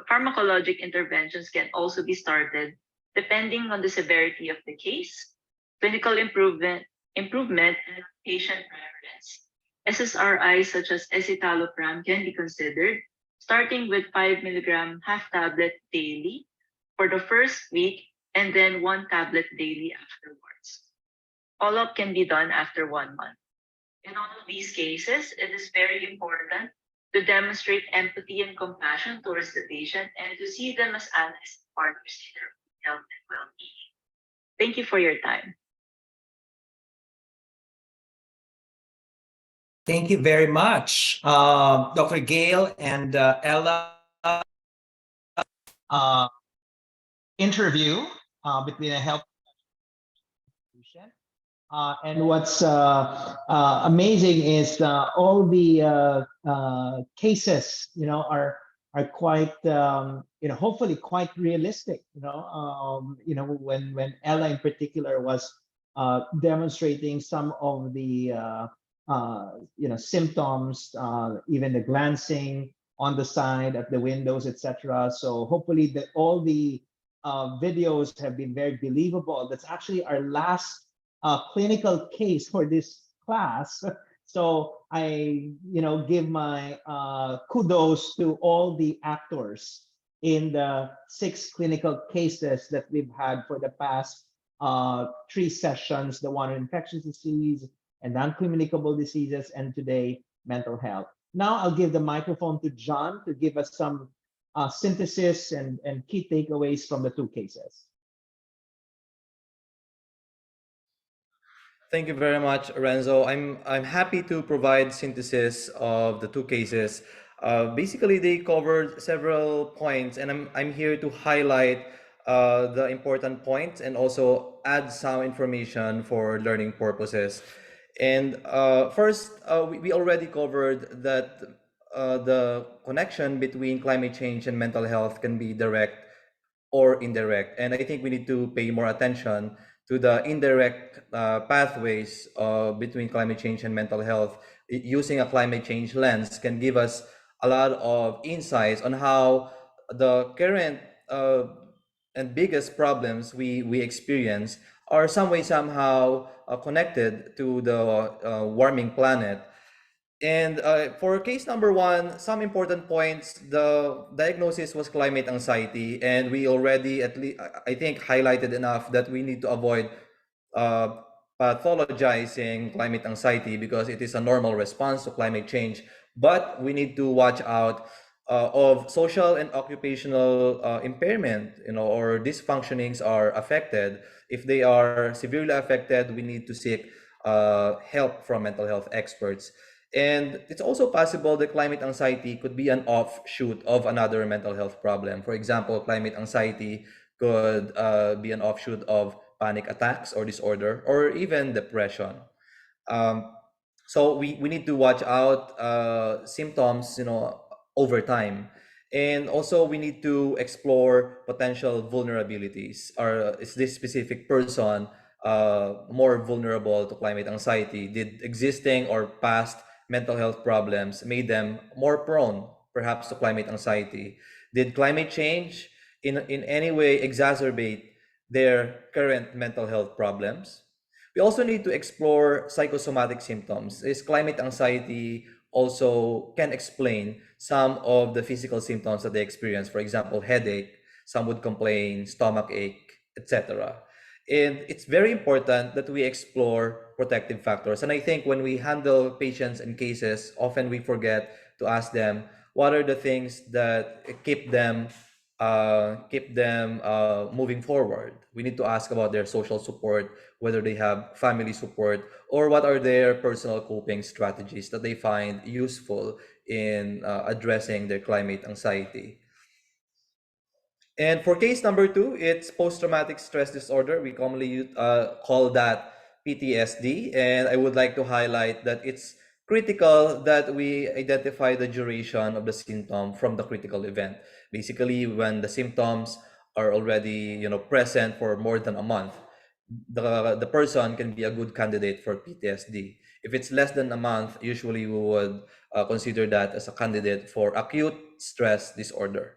Pharmacologic interventions can also be started depending on the severity of the case, clinical improvement, and patient preference. SSRIs such as escitalopram can be considered, starting with 5 milligram half tablet daily for the first week and then 1 tablet daily afterwards. Follow-up can be done after 1 month. In all of these cases, it is very important to demonstrate empathy and compassion towards the patient and to see them as allies and partners in their health and well-being. Thank you for your time. Thank you very much, Dr. Gail and Ella. Interview between a health institution. And what's amazing is all the cases, are quite, hopefully quite realistic. When Ella in particular was demonstrating some of the symptoms, even the glancing on the side at the windows, etc. So hopefully all the videos have been very believable. That's actually our last clinical case for this class. So I, give my kudos to all the actors in the 6 clinical cases that we've had for the past 3 sessions, the one on infectious disease and non-communicable diseases, and today mental health. Now I'll give the microphone to John to give us some synthesis and key takeaways from the 2 cases. Thank you very much, Renzo. I'm happy to provide synthesis of the 2 cases. Basically, they covered several points, and I'm here to highlight the important points and also add some information for learning purposes. And first, we already covered that the connection between climate change and mental health can be direct or indirect. And I think we need to pay more attention to the indirect pathways between climate change and mental health. Using a climate change lens can give us a lot of insights on how the current and biggest problems we experience are some way somehow connected to the warming planet. And for case number 1, some important points. The diagnosis was climate anxiety, and we already at least, I think, highlighted enough that we need to avoid pathologizing climate anxiety because it is a normal response to climate change. But we need to watch out of social and occupational impairment, or dysfunctionings are affected. If they are severely affected, we need to seek help from mental health experts. And it's also possible that climate anxiety could be an offshoot of another mental health problem. For example, climate anxiety could be an offshoot of panic attacks or disorder, or even depression. So we need to watch out symptoms, over time. And also we need to explore potential vulnerabilities. Is this specific person more vulnerable to climate anxiety? Did existing or past mental health problems made them more prone, perhaps, to climate anxiety? Did climate change in any way exacerbate their current mental health problems. We also need to explore psychosomatic symptoms. Is climate anxiety also can explain some of the physical symptoms that they experience? For example, headache, some would complain, stomach ache, etc. And it's very important that we explore protective factors. And I think when we handle patients and cases, often we forget to ask them what are the things that keep them moving forward. We need to ask about their social support, whether they have family support, or what are their personal coping strategies that they find useful in addressing their climate anxiety. And for case number 2, it's post-traumatic stress disorder. We commonly call that PTSD. And I would like to highlight that it's critical that we identify the duration of the symptom from the critical event. Basically, when the symptoms are already present for more than a month, the person can be a good candidate for PTSD. If it's less than a month, usually we would consider that as a candidate for acute stress disorder.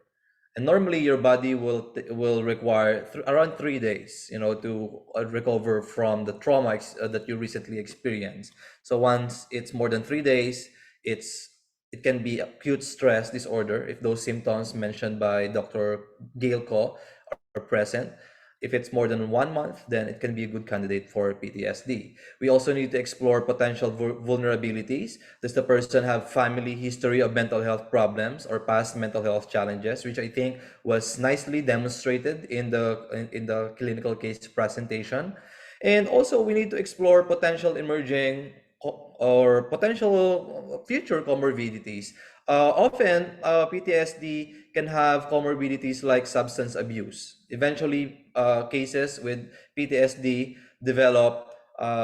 And normally your body will require around 3 days, to recover from the trauma that you recently experienced. So once it's more than 3 days, it can be acute stress disorder if those symptoms mentioned by Dr. Gail Ko are present. If it's more than 1 month, then it can be a good candidate for PTSD. We also need to explore potential vulnerabilities. Does the person have family history of mental health problems or past mental health challenges, which I think was nicely demonstrated in the clinical case presentation. And also we need to explore potential emerging or potential future comorbidities. Often, PTSD can have comorbidities like substance abuse. Eventually, cases with PTSD develop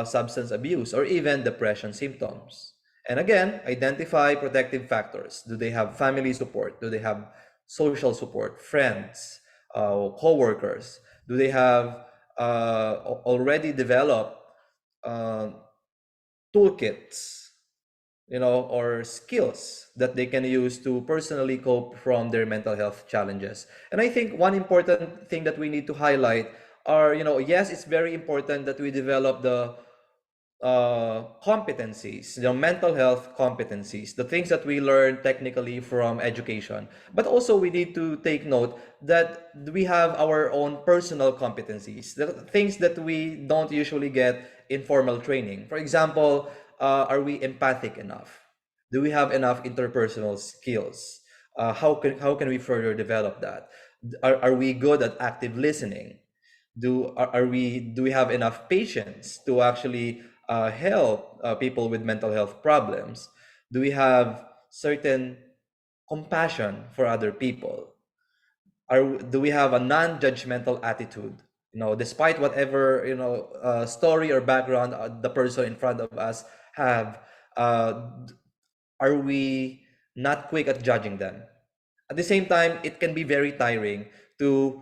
substance abuse or even depression symptoms. And again, identify protective factors. Do they have family support? Do they have social support, friends, co-workers? Do they have already developed toolkits, or skills that they can use to personally cope from their mental health challenges? And I think one important thing that we need to highlight are, yes, it's very important that we develop the competencies, mental health competencies, the things that we learn technically from education. But also we need to take note that we have our own personal competencies, the things that we don't usually get in formal training. For example, are we empathic enough? Do we have enough interpersonal skills? How can we further develop that? Are we good at active listening? Do we have enough patience to actually help people with mental health problems? Do we have certain compassion for other people? Do we have a non-judgmental attitude? Despite whatever story or background the person in front of us have, are we not quick at judging them? At the same time, it can be very tiring to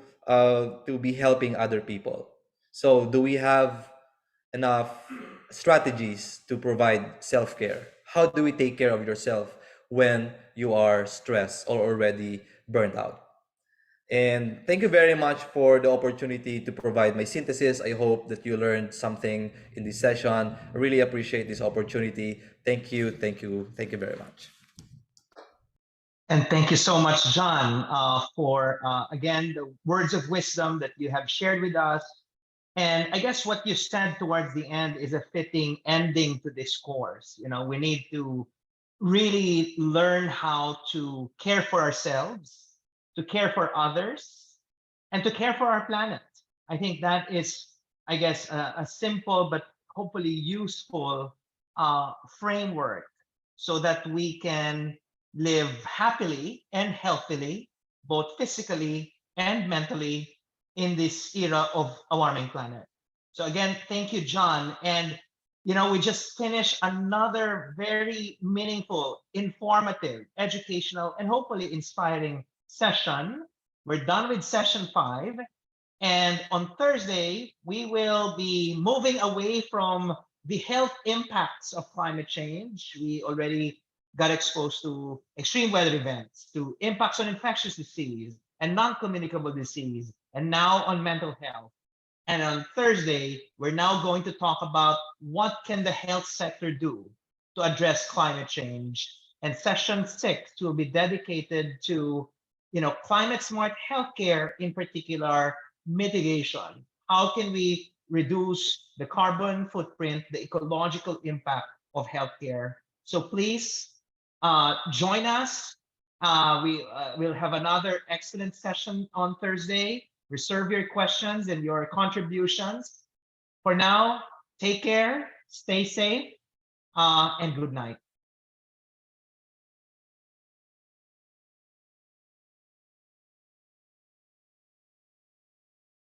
be helping other people. So do we have enough strategies to provide self-care? How do we take care of yourself when you are stressed or already burnt out? And thank you very much for the opportunity to provide my synthesis. I hope that you learned something in this session. I really appreciate this opportunity. Thank you, thank you, thank you very much. And thank you so much, John, for, again, the words of wisdom that you have shared with us. And I guess what you said towards the end is a fitting ending to this course. We need to really learn how to care for ourselves, to care for others, and to care for our planet. I think that is, I guess, a simple but hopefully useful framework so that we can live happily and healthily, both physically and mentally, in this era of a warming planet. So again, thank you, John. And we just finished another very meaningful, informative, educational, and hopefully inspiring session. We're done with session 5. And on Thursday, we will be moving away from the health impacts of climate change. We already got exposed to extreme weather events, to impacts on infectious disease, and non-communicable disease, and now on mental health. And on Thursday, we're now going to talk about what can the health sector do to address climate change. And session 6 will be dedicated to, climate smart healthcare, in particular, mitigation. How can we reduce the carbon footprint, the ecological impact of healthcare? So please join us. We'll have another excellent session on Thursday. Reserve your questions and your contributions. For now, take care, stay safe, and good night.